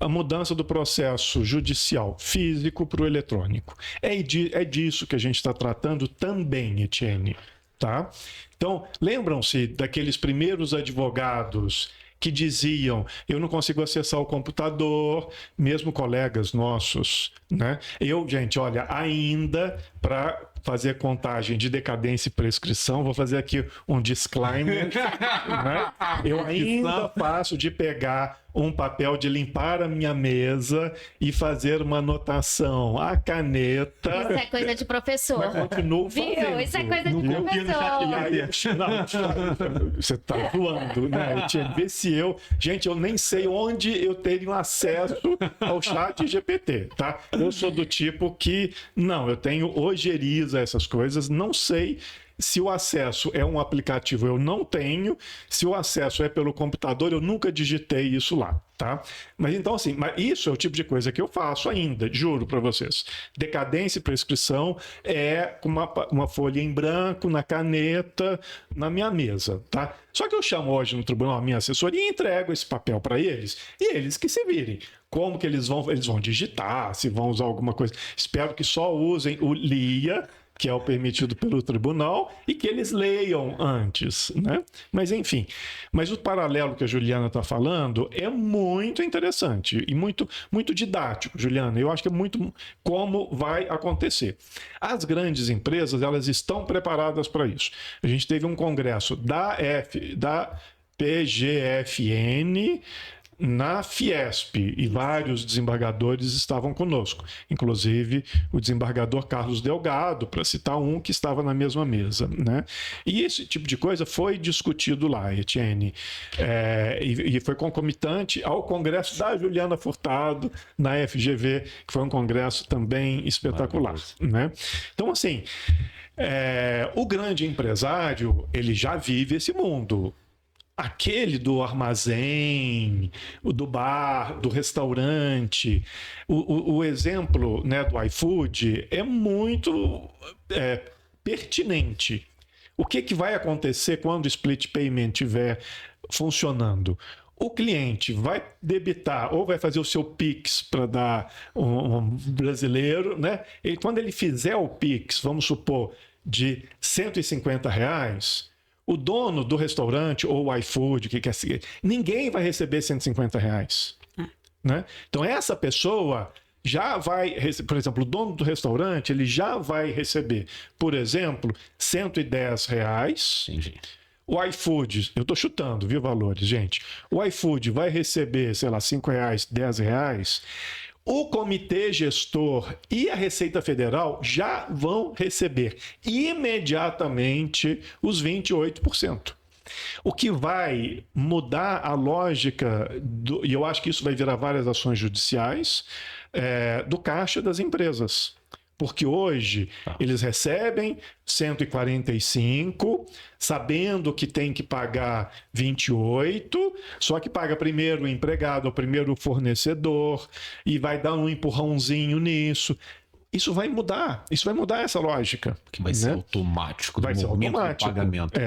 a mudança do processo judicial físico para o eletrônico. É disso que a gente está tratando também, Etienne. Tá? Então, lembram-se daqueles primeiros advogados que diziam, eu não consigo acessar o computador, mesmo colegas nossos, né? Gente, olha, ainda para fazer contagem de decadência e prescrição, vou fazer aqui um disclaimer, né? Eu ainda faço de pegar um papel de limpar a minha mesa e fazer uma anotação à caneta. Isso é coisa de professor. Mas continuo fazendo. Viu? Isso é coisa de professor. Não, você tá voando, né? Vê se Gente, eu nem sei onde eu tenho acesso ao chat GPT, tá? Eu sou do tipo que, não, eu tenho ojeriza essas coisas, não sei se o acesso é um aplicativo, eu não tenho. Se o acesso é pelo computador, eu nunca digitei isso lá, tá? Mas então, assim, mas isso é o tipo de coisa que eu faço ainda, juro para vocês. Decadência e prescrição é com uma folha em branco, na caneta, na minha mesa, tá? Só que eu chamo hoje no tribunal a minha assessoria e entrego esse papel para eles, e eles que se virem. Como que eles vão digitar, se vão usar alguma coisa. Espero que só usem o LIA, que é o permitido pelo tribunal, e que eles leiam antes, né? Mas enfim, mas o paralelo que a Juliana está falando é muito interessante e muito, muito didático, Juliana. Eu acho que é muito como vai acontecer. As grandes empresas, elas estão preparadas para isso. A gente teve um congresso da PGFN na Fiesp, e vários desembargadores estavam conosco, inclusive o desembargador Carlos Delgado, para citar um que estava na mesma mesa, né? E esse tipo de coisa foi discutido lá, Etienne, e foi concomitante ao congresso da Juliana Furtado na FGV, que foi um congresso também espetacular, né? Então, assim, o grande empresário, ele já vive esse mundo. Aquele do armazém, o do bar, do restaurante, o exemplo, né, do iFood é muito pertinente. O que vai acontecer quando o split payment estiver funcionando? O cliente vai debitar ou vai fazer o seu Pix para dar um brasileiro, né? E quando ele fizer o Pix, vamos supor, de R$150, o dono do restaurante ou o iFood, que quer seguir, ninguém vai receber R$150. Né? Então, essa pessoa já vai, por exemplo, o dono do restaurante, ele já vai receber, por exemplo, R$110. Entendi. O iFood, eu estou chutando, viu, valores, gente? O iFood vai receber, sei lá, R$5, R$10. O comitê gestor e a Receita Federal já vão receber imediatamente os 28%. O que vai mudar a lógica, e eu acho que isso vai virar várias ações judiciais, do caixa das empresas. Porque hoje eles recebem 145, sabendo que tem que pagar 28, só que paga primeiro o empregado, primeiro o fornecedor, e vai dar um empurrãozinho nisso. Isso vai mudar essa lógica. Porque vai ser automático, vai ser automático. Do pagamento.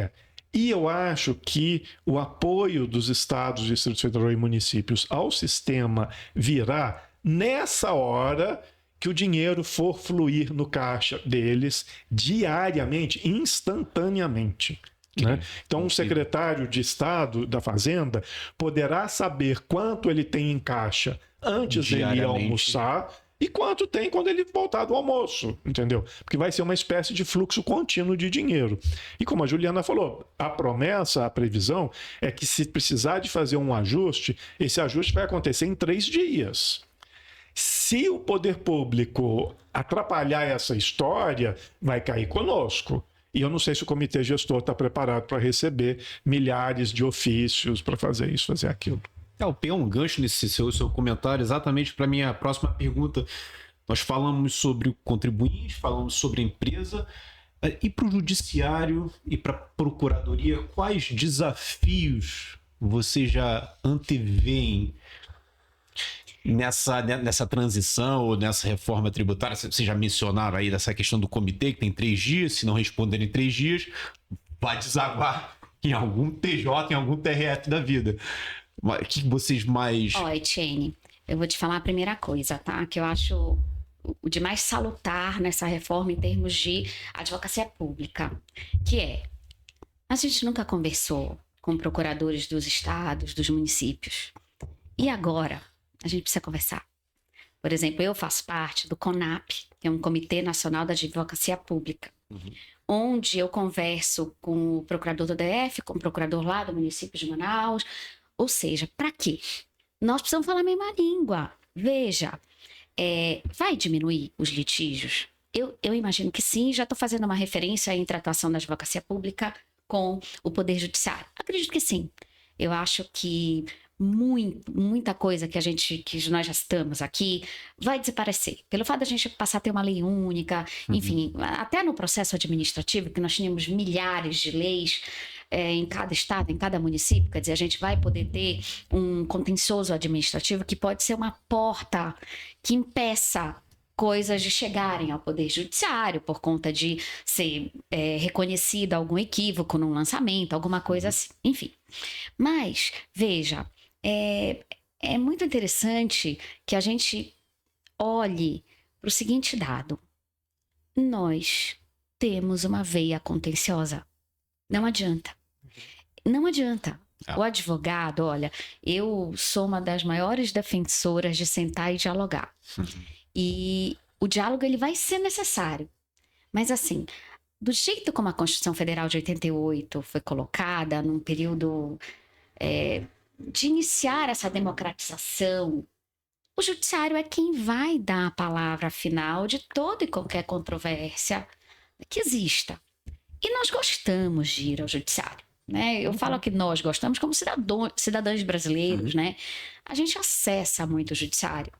E eu acho que o apoio dos estados, Distrito Federal e municípios ao sistema virá nessa hora que o dinheiro for fluir no caixa deles diariamente, instantaneamente. Né? Então, um secretário de Estado da Fazenda poderá saber quanto ele tem em caixa antes dele ir almoçar e quanto tem quando ele voltar do almoço, entendeu? Porque vai ser uma espécie de fluxo contínuo de dinheiro. E como a Juliana falou, a promessa, a previsão é que se precisar de fazer um ajuste, esse ajuste vai acontecer em 3 dias. Se o poder público atrapalhar essa história, vai cair conosco. E eu não sei se o comitê gestor está preparado para receber milhares de ofícios para fazer isso, fazer aquilo. Eu peguei um gancho nesse seu comentário exatamente para a minha próxima pergunta. Nós falamos sobre o contribuinte, falamos sobre a empresa, e para o judiciário e para a procuradoria, quais desafios você já antevêem nessa transição ou nessa reforma tributária? Vocês já mencionaram aí dessa questão do comitê, que tem 3 dias, se não responderem em 3 dias, vai desaguar em algum TJ, em algum TRF da vida. O que vocês mais... Etienne, eu vou te falar a primeira coisa, tá? Que eu acho o de mais salutar nessa reforma em termos de advocacia pública, que é, a gente nunca conversou com procuradores dos estados, dos municípios. E agora? A gente precisa conversar. Por exemplo, eu faço parte do CONAP, que é um Comitê Nacional da Advocacia Pública, onde eu converso com o procurador do DF, com o procurador lá do município de Manaus. Ou seja, para quê? Nós precisamos falar a mesma língua. Veja, vai diminuir os litígios? Eu imagino que sim, já estou fazendo uma referência entre a atuação da advocacia pública com o Poder Judiciário. Acredito que sim. Eu acho que muita coisa que nós já citamos aqui vai desaparecer. Pelo fato de a gente passar a ter uma lei única, enfim, até no processo administrativo, que nós tínhamos milhares de leis em cada estado, em cada município, quer dizer, a gente vai poder ter um contencioso administrativo que pode ser uma porta que impeça coisas de chegarem ao Poder Judiciário por conta de ser reconhecido algum equívoco num lançamento, alguma coisa assim, enfim. Mas, veja, é muito interessante que a gente olhe para o seguinte dado. Nós temos uma veia contenciosa. Não adianta. Não adianta. O advogado, olha, eu sou uma das maiores defensoras de sentar e dialogar. E o diálogo ele vai ser necessário. Mas assim, do jeito como a Constituição Federal de 88 foi colocada, num período de iniciar essa democratização, o judiciário é quem vai dar a palavra final de toda e qualquer controvérsia que exista. E nós gostamos de ir ao judiciário, né? Eu falo que nós gostamos como cidadãos brasileiros, né? A gente acessa muito o judiciário.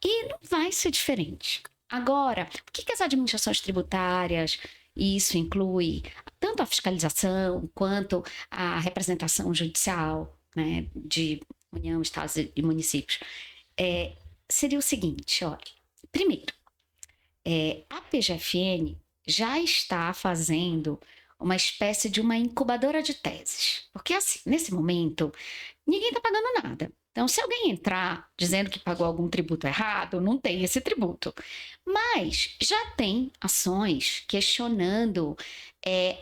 E não vai ser diferente. Agora, o que as administrações tributárias, e isso inclui tanto a fiscalização quanto a representação judicial, né, de União, Estados e municípios, seria o seguinte, olha, primeiro, a PGFN já está fazendo uma espécie de uma incubadora de teses, porque assim, nesse momento, ninguém está pagando nada. Então, se alguém entrar dizendo que pagou algum tributo errado, não tem esse tributo. Mas já tem ações questionando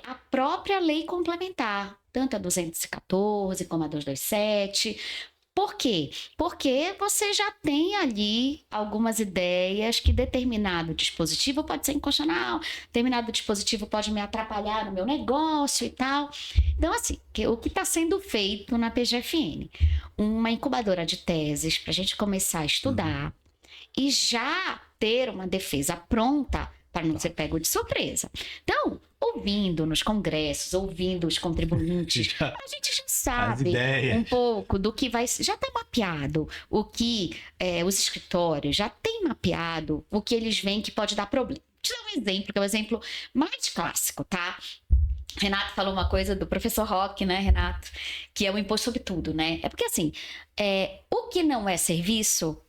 a própria lei complementar, tanto a 214 como a 227. Por quê? Porque você já tem ali algumas ideias que determinado dispositivo pode ser inconstitucional, determinado dispositivo pode me atrapalhar no meu negócio e tal. Então, assim, o que está sendo feito na PGFN? Uma incubadora de teses para a gente começar a estudar e já ter uma defesa pronta para não ser pego de surpresa. Então, ouvindo nos congressos, ouvindo os contribuintes, a gente já sabe um pouco do que vai... Já está mapeado o que os escritórios já têm mapeado, o que eles veem que pode dar problema. Vou te dar um exemplo, que é o exemplo mais clássico, tá? Renato falou uma coisa do professor Roque, né, Renato? Que é o imposto sobre tudo, né? É porque, assim, o que não é serviço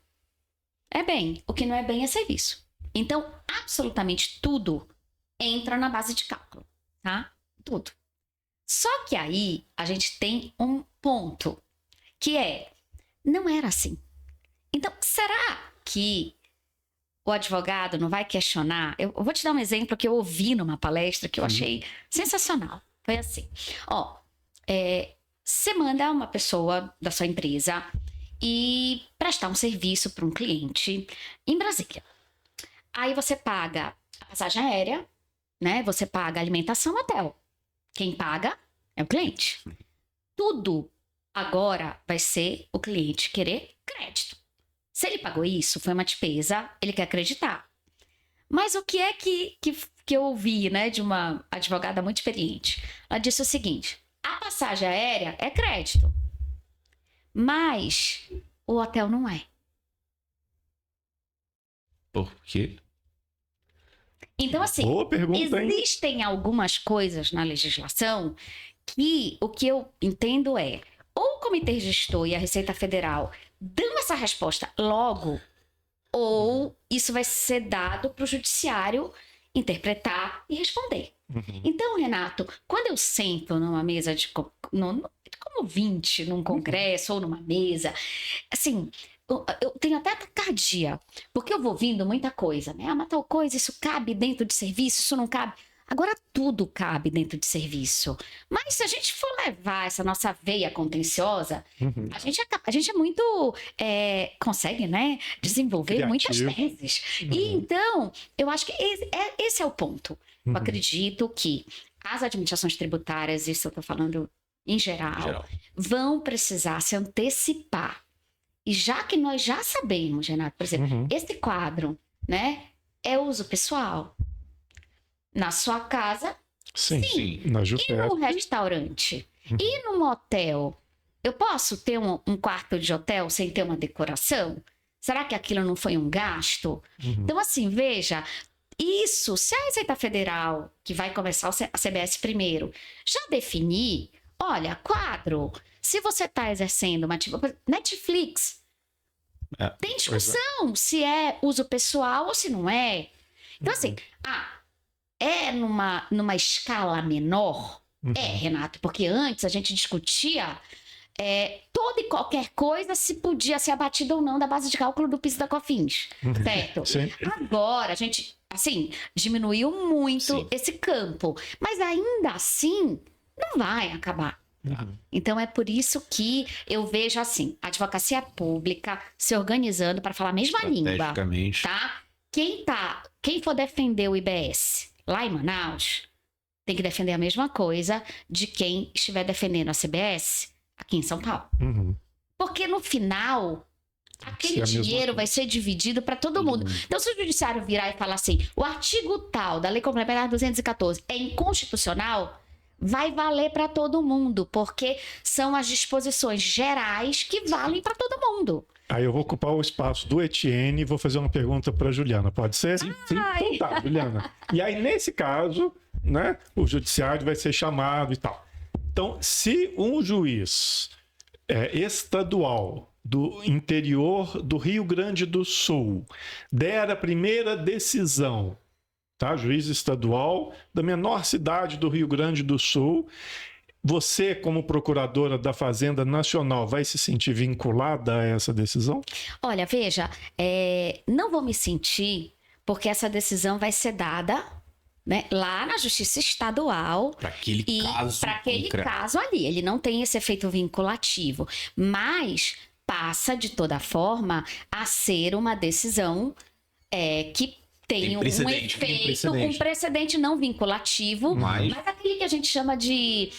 é bem, o que não é bem é serviço. Então, absolutamente tudo entra na base de cálculo, tá? Tudo. Só que aí a gente tem um ponto, que não era assim. Então, será que o advogado não vai questionar? Eu vou te dar um exemplo que eu ouvi numa palestra que eu achei sensacional. Foi assim, você manda uma pessoa da sua empresa e prestar um serviço para um cliente em Brasília. Aí você paga a passagem aérea, né? Você paga a alimentação, hotel. Quem paga é o cliente. Tudo agora vai ser o cliente querer crédito. Se ele pagou isso, foi uma despesa, ele quer acreditar. Mas o que é que eu ouvi, né, de uma advogada muito experiente? Ela disse o seguinte: a passagem aérea é crédito, mas o hotel não é. Por quê? Então, assim, boa pergunta, existem algumas coisas na legislação que o que eu entendo ou o Comitê Gestor e a Receita Federal dão essa resposta logo, ou isso vai ser dado para o judiciário interpretar e responder. Então, Renato, quando eu sento numa mesa como 20 num congresso ou numa mesa, assim, eu tenho até taquicardia, porque eu vou ouvindo muita coisa, né? Mas tal coisa, isso cabe dentro de serviço, isso não cabe. Agora tudo cabe dentro de serviço. Mas se a gente for levar essa nossa veia contenciosa, a gente é muito... consegue, né? Desenvolver muitas teses. E então, eu acho que esse é o ponto. Eu acredito que as administrações tributárias, isso eu estou falando em geral, vão precisar se antecipar. E já que nós já sabemos, Renato, por exemplo, esse quadro, né, é uso pessoal. Na sua casa, sim. Na E no restaurante? E no motel? Eu posso ter um quarto de hotel sem ter uma decoração? Será que aquilo não foi um gasto? Então, assim, veja, isso, se a Receita Federal, que vai começar a CBS primeiro, já definir, olha, quadro, se você está exercendo uma Netflix, tem discussão se é uso pessoal ou se não é. Então, assim, é numa escala menor? Renato, porque antes a gente discutia toda e qualquer coisa se podia ser abatida ou não da base de cálculo do PIS e da COFINS, certo? Sim. Agora, a gente, assim, diminuiu muito esse campo, mas ainda assim, não vai acabar. Então, é por isso que eu vejo, assim, a advocacia pública se organizando para falar a mesma língua, tá? Quem for defender o IBS lá em Manaus, tem que defender a mesma coisa de quem estiver defendendo a CBS aqui em São Paulo. Porque no final, aquele dinheiro vai ser dividido para todo mundo. Então, se o judiciário virar e falar assim, o artigo tal da Lei Complementar 214 é inconstitucional, vai valer para todo mundo, porque são as disposições gerais que valem para todo mundo. Aí eu vou ocupar o espaço do Etienne e vou fazer uma pergunta para Juliana. Pode ser? Sim. Então tá, Juliana. E aí, nesse caso, né, o judiciário vai ser chamado e tal. Então, se um juiz estadual do interior do Rio Grande do Sul der a primeira decisão, tá? Juiz estadual da menor cidade do Rio Grande do Sul, você, como procuradora da Fazenda Nacional, vai se sentir vinculada a essa decisão? Olha, veja, não vou me sentir, porque essa decisão vai ser dada, né, lá na Justiça Estadual. Para aquele caso. Para aquele caso ali. Ele não tem esse efeito vinculativo. Mas passa, de toda forma, a ser uma decisão que tem um precedente não vinculativo, mas aquele que a gente chama de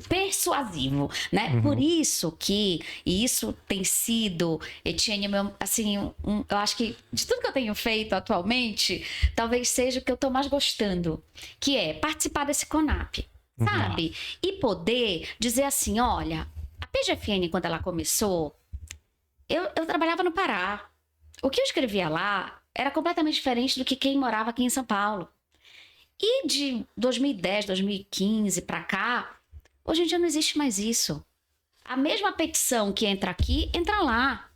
persuasivo, né? Por isso que, e isso tem sido, Etienne, assim, eu acho que de tudo que eu tenho feito atualmente, talvez seja o que eu estou mais gostando, que é participar desse CONAP, sabe? E poder dizer assim, olha, a PGFN, quando ela começou, eu trabalhava no Pará. O que eu escrevia lá era completamente diferente do que quem morava aqui em São Paulo. E de 2010, 2015 para cá, hoje em dia não existe mais isso. A mesma petição que entra aqui, entra lá.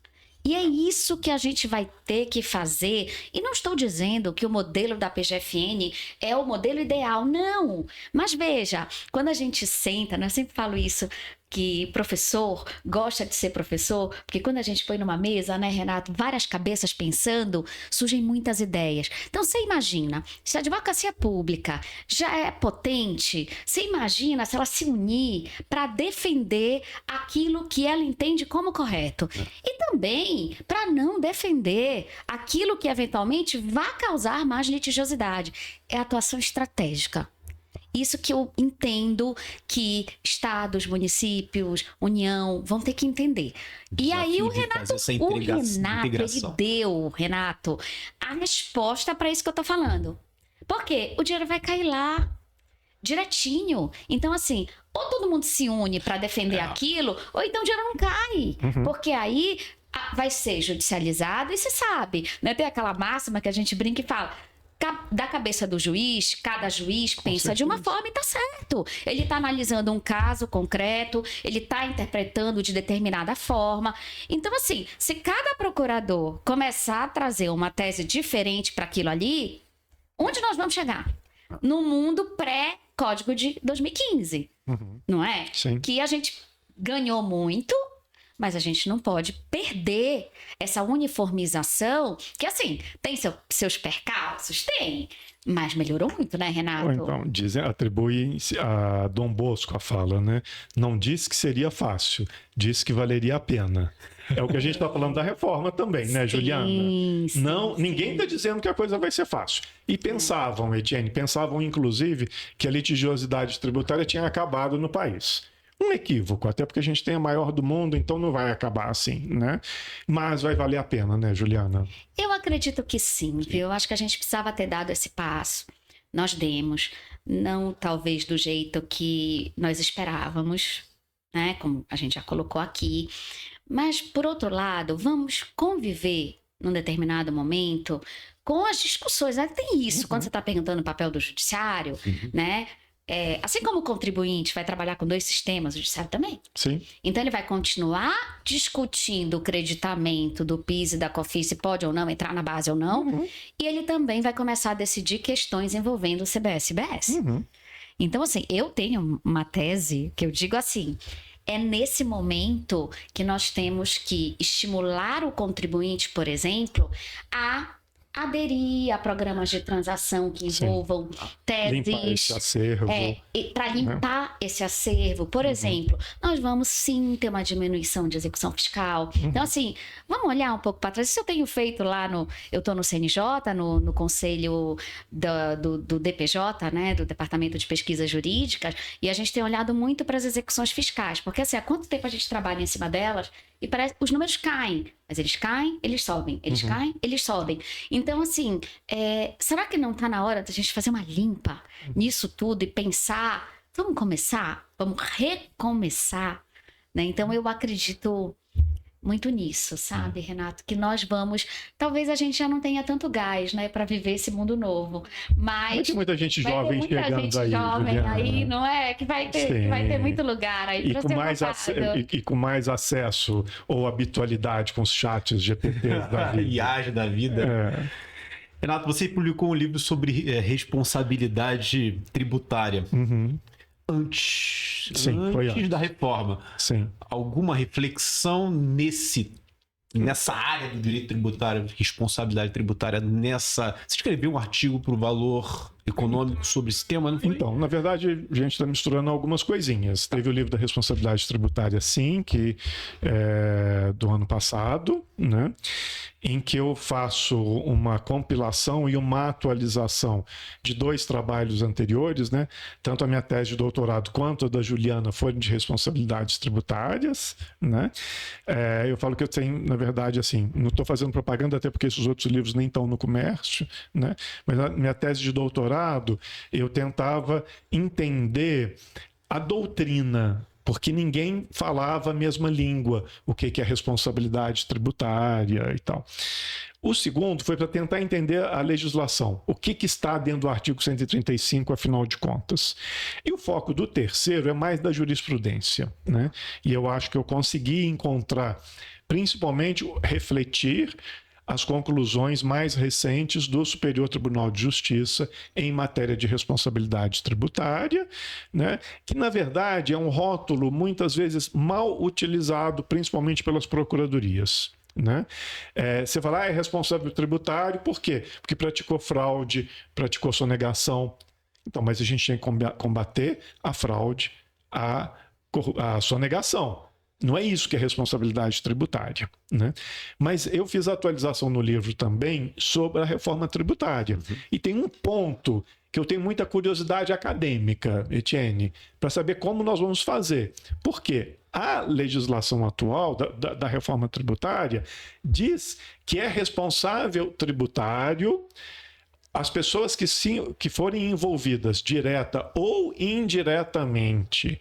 E é isso que a gente vai ter que fazer. E não estou dizendo que o modelo da PGFN é o modelo ideal, não. Mas veja, quando a gente senta, né, eu sempre falo isso, que professor gosta de ser professor, porque quando a gente põe numa mesa, né, Renato, várias cabeças pensando, surgem muitas ideias. Então, você imagina, se a advocacia pública já é potente, você imagina se ela se unir para defender aquilo que ela entende como correto. E também para não defender aquilo que eventualmente vai causar mais litigiosidade. É atuação estratégica. Isso que eu entendo que estados, municípios, União vão ter que entender. E aí o Renato ele deu, Renato, a resposta para isso que eu tô falando. Por quê? O dinheiro vai cair lá, direitinho. Então, assim, ou todo mundo se une para defender aquilo, ou então o dinheiro não cai. Porque aí vai ser judicializado e se sabe, né? Tem aquela máxima que a gente brinca e fala... Da cabeça do juiz, cada juiz pensa de uma forma e tá certo. Ele tá analisando um caso concreto, ele tá interpretando de determinada forma. Então, assim, se cada procurador começar a trazer uma tese diferente para aquilo ali, onde nós vamos chegar? No mundo pré-Código de 2015, não é? Sim. Que a gente ganhou muito, mas a gente não pode perder essa uniformização, que assim, tem seus percalços? Tem, mas melhorou muito, né, Renato? Ou então, atribui a Dom Bosco a fala, né? Não disse que seria fácil, disse que valeria a pena. É o que a gente está falando da reforma também, né, Juliana? Não, ninguém está dizendo que a coisa vai ser fácil. E pensavam, Etienne, inclusive que a litigiosidade tributária tinha acabado no país. Um equívoco, até porque a gente tem a maior do mundo, então não vai acabar assim, né? Mas vai valer a pena, né, Juliana? Eu acredito que sim, viu? Eu acho que a gente precisava ter dado esse passo. Nós demos, não talvez do jeito que nós esperávamos, né? Como a gente já colocou aqui. Mas, por outro lado, vamos conviver num determinado momento com as discussões. Tem isso, quando você está perguntando o papel do judiciário, né? Assim como o contribuinte vai trabalhar com 2 sistemas, o judiciário também. Sim. Então, ele vai continuar discutindo o creditamento do PIS e da COFINS, se pode ou não entrar na base ou não. E ele também vai começar a decidir questões envolvendo o CBS e BS. Então, assim, eu tenho uma tese que eu digo assim, é nesse momento que nós temos que estimular o contribuinte, por exemplo, a aderir a programas de transação que envolvam teses. Limpar esse acervo. Para limpar esse acervo. Por exemplo, nós vamos sim ter uma diminuição de execução fiscal. Então, assim, vamos olhar um pouco para trás. Isso eu tenho feito lá eu estou no CNJ, no conselho do DPJ, né, do Departamento de Pesquisas Jurídicas, e a gente tem olhado muito para as execuções fiscais, porque assim, há quanto tempo a gente trabalha em cima delas e parece os números caem, mas eles caem, eles sobem, eles caem, eles sobem. Então, assim, será que não está na hora da gente fazer uma limpa nisso tudo e pensar, vamos começar, vamos recomeçar, né? Então, eu acredito muito nisso, sabe, Renato? Que nós vamos... Talvez a gente já não tenha tanto gás, né, para viver esse mundo novo, mas... Tem muita gente jovem chegando aí, Juliana. Aí, não é? Que vai ter muito lugar aí para ser e com mais acesso ou habitualidade com os chats GPTs da vida. IAs da vida. Renato, você publicou um livro sobre responsabilidade tributária. Antes da reforma. Sim. Alguma reflexão nessa área do direito tributário, responsabilidade tributária, Você escreveu um artigo para o Valor Econômico sobre esse tema, não foi? Então, na verdade, a gente está misturando algumas coisinhas. Teve o livro da responsabilidade tributária, sim, que é do ano passado, né? Em que eu faço uma compilação e uma atualização de 2 trabalhos anteriores, né? Tanto a minha tese de doutorado quanto a da Juliana foram de responsabilidades tributárias, né? Eu falo que eu tenho, na verdade, assim, não estou fazendo propaganda até porque esses outros livros nem estão no comércio, né? Mas a minha tese de doutorado, eu tentava entender a doutrina, porque ninguém falava a mesma língua, o que é responsabilidade tributária e tal. O segundo foi para tentar entender a legislação, o que está dentro do artigo 135, afinal de contas. E o foco do terceiro é mais da jurisprudência, né? E eu acho que eu consegui encontrar, principalmente, refletir as conclusões mais recentes do Superior Tribunal de Justiça em matéria de responsabilidade tributária, né? Que, na verdade, é um rótulo muitas vezes mal utilizado, principalmente pelas procuradorias, né? Você fala, é responsável tributário, por quê? Porque praticou fraude, praticou sonegação. Então, mas a gente tem que combater a fraude, a sonegação. Não é isso que é responsabilidade tributária, né? Mas eu fiz a atualização no livro também sobre a reforma tributária. E tem um ponto que eu tenho muita curiosidade acadêmica, Etienne, para saber como nós vamos fazer. Por quê? A legislação atual da reforma tributária diz que é responsável tributário as pessoas que forem envolvidas direta ou indiretamente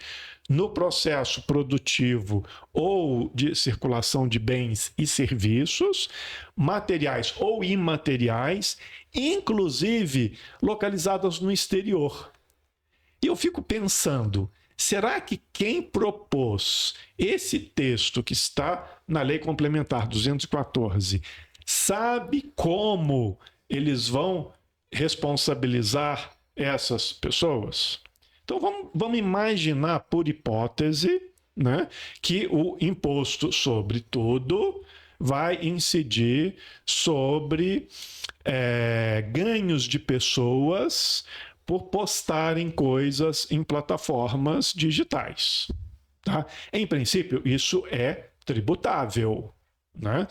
no processo produtivo ou de circulação de bens e serviços, materiais ou imateriais, inclusive localizadas no exterior. E eu fico pensando, será que quem propôs esse texto que está na Lei Complementar 214 sabe como eles vão responsabilizar essas pessoas? Então vamos imaginar, por hipótese, né, que o imposto sobre tudo vai incidir sobre ganhos de pessoas por postarem coisas em plataformas digitais. Tá? Em princípio, isso é tributável, né?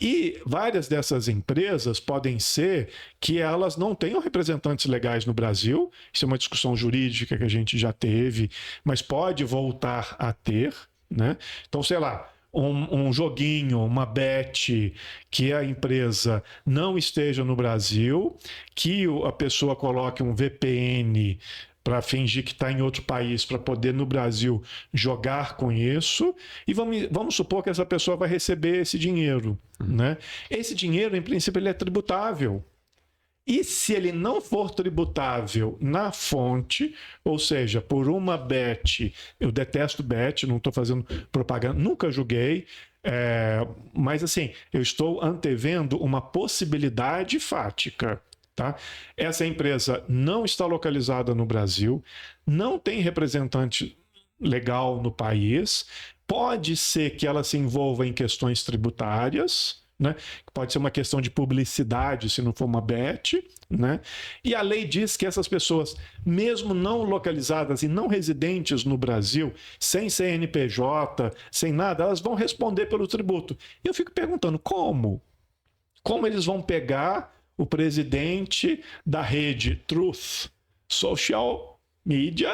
E várias dessas empresas podem ser que elas não tenham representantes legais no Brasil. Isso é uma discussão jurídica que a gente já teve, mas pode voltar a ter, né? Então, sei lá, um joguinho, uma bet que a empresa não esteja no Brasil, que a pessoa coloque um VPN para fingir que está em outro país, para poder no Brasil jogar com isso, e vamos supor que essa pessoa vai receber esse dinheiro, né? Esse dinheiro, em princípio, ele é tributável. E se ele não for tributável na fonte, ou seja, por uma bet, eu detesto bet, não estou fazendo propaganda, nunca julguei, mas assim, eu estou antevendo uma possibilidade fática. Tá? Essa empresa não está localizada no Brasil, não tem representante legal no país, pode ser que ela se envolva em questões tributárias, né? Pode ser uma questão de publicidade se não for uma bet, né? E a lei diz que essas pessoas, mesmo não localizadas e não residentes no Brasil, sem CNPJ, sem nada, elas vão responder pelo tributo. E eu fico perguntando, como? Como eles vão pegar o presidente da rede Truth Social Media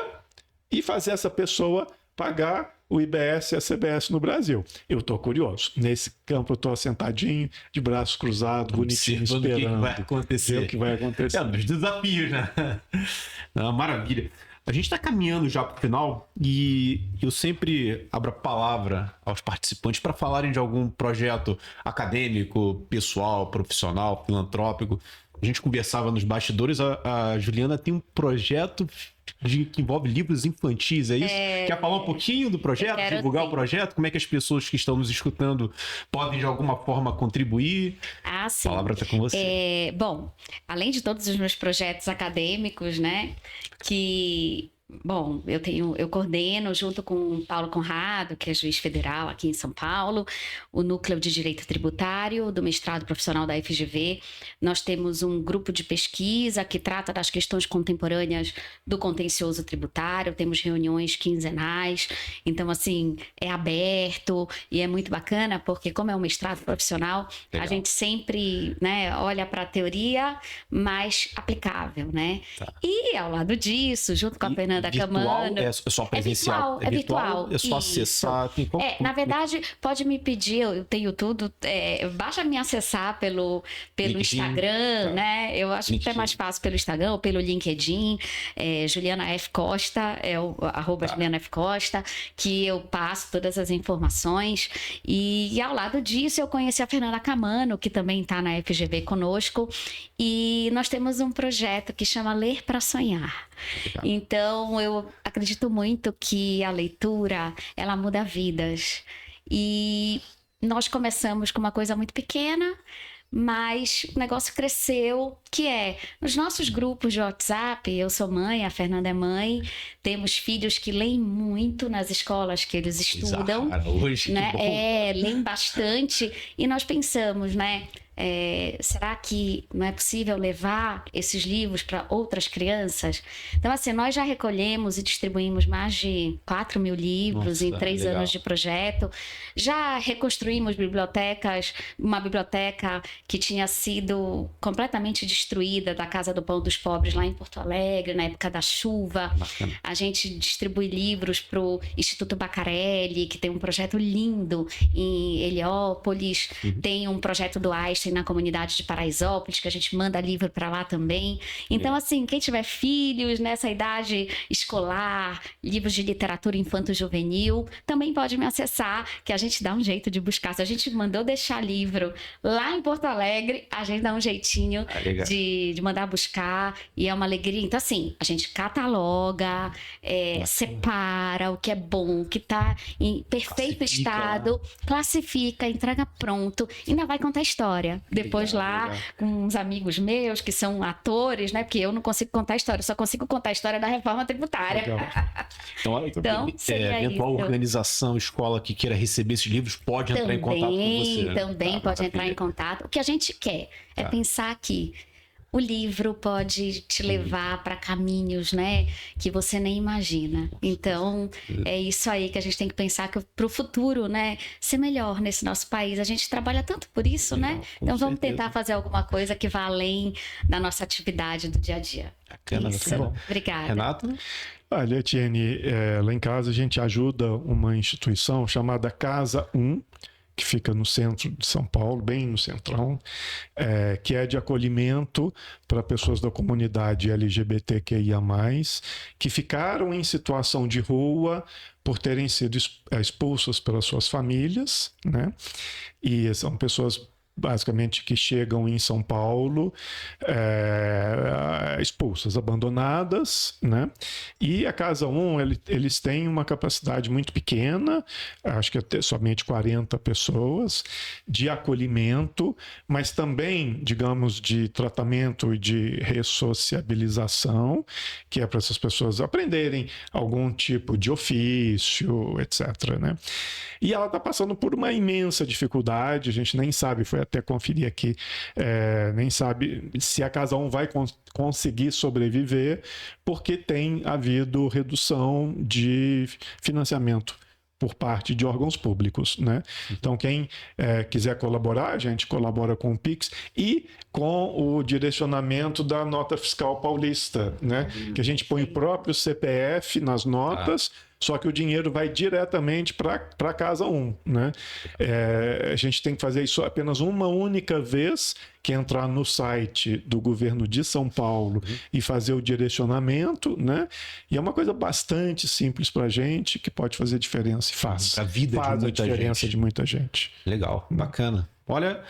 e fazer essa pessoa pagar o IBS e a CBS no Brasil? Eu estou curioso. Nesse campo eu estou sentadinho, de braços cruzados, bonitinho, esperando. O que vai acontecer. Ver o que vai acontecer. É um dos desafios, né? Maravilha. A gente está caminhando já para o final e eu sempre abro a palavra aos participantes para falarem de algum projeto acadêmico, pessoal, profissional, filantrópico. A gente conversava nos bastidores, a Juliana tem um projeto que envolve livros infantis, é isso? Quer falar um pouquinho do projeto, divulgar o projeto? Como é que as pessoas que estão nos escutando podem de alguma forma contribuir? Sim. A palavra está com você. Bom, além de todos os meus projetos acadêmicos, né, Bom, eu coordeno junto com o Paulo Conrado, que é juiz federal aqui em São Paulo, o Núcleo de Direito Tributário do mestrado profissional da FGV. Nós temos um grupo de pesquisa que trata das questões contemporâneas do contencioso tributário, temos reuniões quinzenais, então assim, é aberto e é muito bacana porque como é um mestrado profissional, legal, a gente sempre, né, olha para a teoria mais aplicável, né? Tá. E ao lado disso, junto com a Fernanda Camano. É só presencial? É virtual. É só acessar? Na verdade, pode me pedir, eu tenho tudo. Basta me acessar pelo Instagram, tá, né? Eu acho que é mais fácil pelo Instagram ou pelo LinkedIn. Juliana F. Costa, o @ Juliana F. Costa, que eu passo todas as informações. E ao lado disso, eu conheci a Fernanda Camano, que também está na FGV conosco. E nós temos um projeto que chama Ler para Sonhar. Legal. Então, eu acredito muito que a leitura, ela muda vidas. E nós começamos com uma coisa muito pequena, mas o negócio cresceu, que nos nossos grupos de WhatsApp, eu sou mãe, a Fernanda é mãe, temos filhos que leem muito nas escolas que eles estudam, hoje, né? Leem bastante, e nós pensamos, né? Será que não é possível levar esses livros para outras crianças? Então, assim, nós já recolhemos e distribuímos mais de 4.000 livros em 3 anos de projeto. Já reconstruímos bibliotecas, uma biblioteca que tinha sido completamente destruída da Casa do Pão dos Pobres lá em Porto Alegre, na época da chuva. Bacana. A gente distribui livros para o Instituto Bacarelli, que tem um projeto lindo em Heliópolis. Tem um projeto do Einstein na comunidade de Paraisópolis, que a gente manda livro para lá também. Então, assim, quem tiver filhos nessa idade escolar, livros de literatura infanto-juvenil, também pode me acessar, que a gente dá um jeito de buscar. Se a gente mandou deixar livro lá em Porto Alegre, a gente dá um jeitinho de mandar buscar, e é uma alegria. Então, assim, a gente cataloga, separa o que é bom, o que está em perfeito estado, classifica, entrega pronto, ainda vai contar história. depois lá com uns amigos meus que são atores, né? Porque eu não consigo contar a história, eu só consigo contar a história da reforma tributária. Então, eventual organização, escola que queira receber esses livros pode entrar em contato com você. Também pode entrar em contato. O que a gente quer é pensar que o livro pode te levar para caminhos, né, que você nem imagina. Então, é isso aí que a gente tem que pensar para o futuro, né, ser melhor nesse nosso país. A gente trabalha tanto por isso, né? Então, vamos tentar fazer alguma coisa que vá além da nossa atividade do dia a dia. Bacana, bacana. Obrigada. Renato? Olha, Etienne, lá em casa a gente ajuda uma instituição chamada Casa 1, que fica no centro de São Paulo, bem no centrão, que é de acolhimento para pessoas da comunidade LGBTQIA+, que ficaram em situação de rua por terem sido expulsas pelas suas famílias, né? E são pessoas basicamente que chegam em São Paulo expulsas, abandonadas, né? E a Casa 1, eles têm uma capacidade muito pequena, acho que até somente 40 pessoas, de acolhimento, mas também, digamos, de tratamento e de ressociabilização, que é para essas pessoas aprenderem algum tipo de ofício, etc., né? E ela está passando por uma imensa dificuldade, a gente nem sabe, foi até conferir aqui, nem sabe se a Casa 1 vai conseguir sobreviver, porque tem havido redução de financiamento por parte de órgãos públicos, né? Então, quem quiser colaborar, a gente colabora com o Pix e com o direcionamento da nota fiscal paulista, né? Que a gente põe o próprio CPF nas notas, só que o dinheiro vai diretamente para a Casa 1, né? A gente tem que fazer isso apenas uma única vez, que é entrar no site do governo de São Paulo e fazer o direcionamento, né? E é uma coisa bastante simples para a gente, que pode fazer diferença e faz. A vida faz de muita a diferença gente. de muita gente. Legal, bacana. Olha,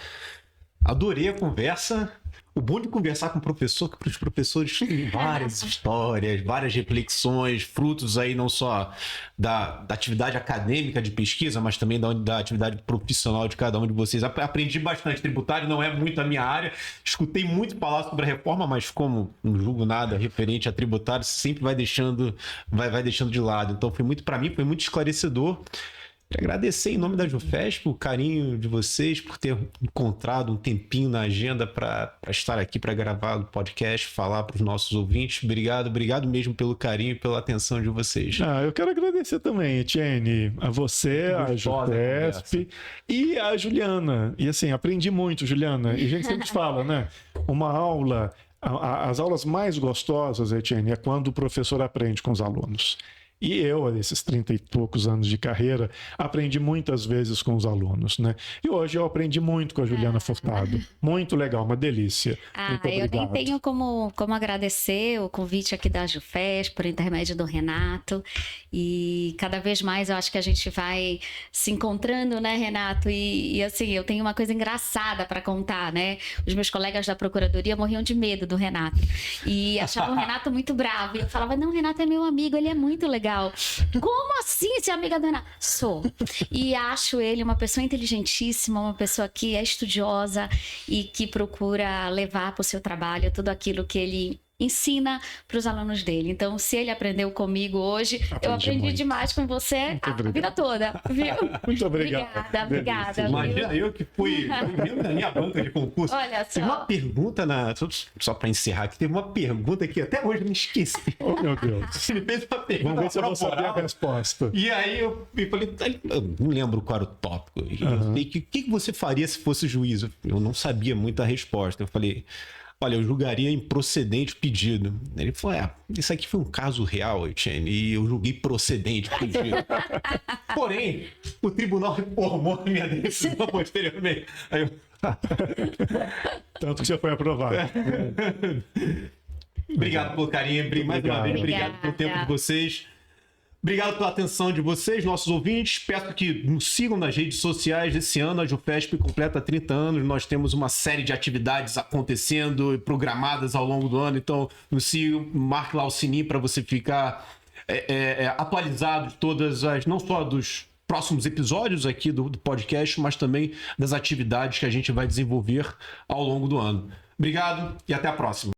adorei a conversa. O bom de conversar com o professor, que para os professores tem várias histórias, várias reflexões, frutos aí não só da atividade acadêmica de pesquisa, mas também da atividade profissional de cada um de vocês. Aprendi bastante. Tributário não é muito a minha área, escutei muito falar sobre a reforma, mas como não julgo nada referente a tributário, sempre vai deixando de lado. Então para mim foi muito esclarecedor. Agradecer em nome da Jufesp o carinho de vocês por ter encontrado um tempinho na agenda para estar aqui para gravar o podcast, falar para os nossos ouvintes. Obrigado mesmo pelo carinho e pela atenção de vocês. Eu quero agradecer também, Etienne, a você, a Jufesp e a Juliana. E assim, aprendi muito, Juliana. E a gente sempre fala, né? Uma aula, as aulas mais gostosas, Etienne, é quando o professor aprende com os alunos. E eu, nesses 30 e poucos anos de carreira, aprendi muitas vezes com os alunos, né? E hoje eu aprendi muito com a Juliana Furtado. Muito legal, uma delícia. Muito eu obrigado. nem tenho como agradecer o convite aqui da Jufesp, por intermédio do Renato. E cada vez mais eu acho que a gente vai se encontrando, né, Renato? E assim, eu tenho uma coisa engraçada para contar, né? Os meus colegas da Procuradoria morriam de medo do Renato. E achavam o Renato muito bravo. E eu falava, não, o Renato é meu amigo, ele é muito legal. Como assim ser amiga da Ana? Sou. E acho ele uma pessoa inteligentíssima, uma pessoa que é estudiosa e que procura levar para o seu trabalho tudo aquilo que ele ensina para os alunos dele. Então, se ele aprendeu comigo hoje, eu aprendi muito demais com você a vida toda, viu? Muito obrigado. Obrigada. Imagina eu que fui membro da minha banca de concurso. Olha só. Teve uma pergunta só para encerrar aqui, teve uma pergunta que até hoje eu me esqueci. Oh, meu Deus. Você me fez uma pergunta. Vamos ver se eu vou saber a resposta. E aí eu falei, eu não lembro qual era o tópico. Eu falei, o que você faria se fosse juiz? Eu não sabia muito a resposta. Eu falei, olha, eu julgaria improcedente o pedido. Ele falou, isso aqui foi um caso real, Etienne, e eu julguei procedente o pedido. Porém, o tribunal reformou a minha decisão posteriormente. Aí eu... Tanto que você foi aprovado. Obrigado pelo carinho, mais uma vez, obrigado pelo tempo de vocês. Obrigado pela atenção de vocês, nossos ouvintes. Peço que nos sigam nas redes sociais. Esse ano a Jufesp completa 30 anos. Nós temos uma série de atividades acontecendo e programadas ao longo do ano. Então, nos sigam, marque lá o sininho para você ficar atualizado de todas as, não só dos próximos episódios aqui do podcast, mas também das atividades que a gente vai desenvolver ao longo do ano. Obrigado e até a próxima.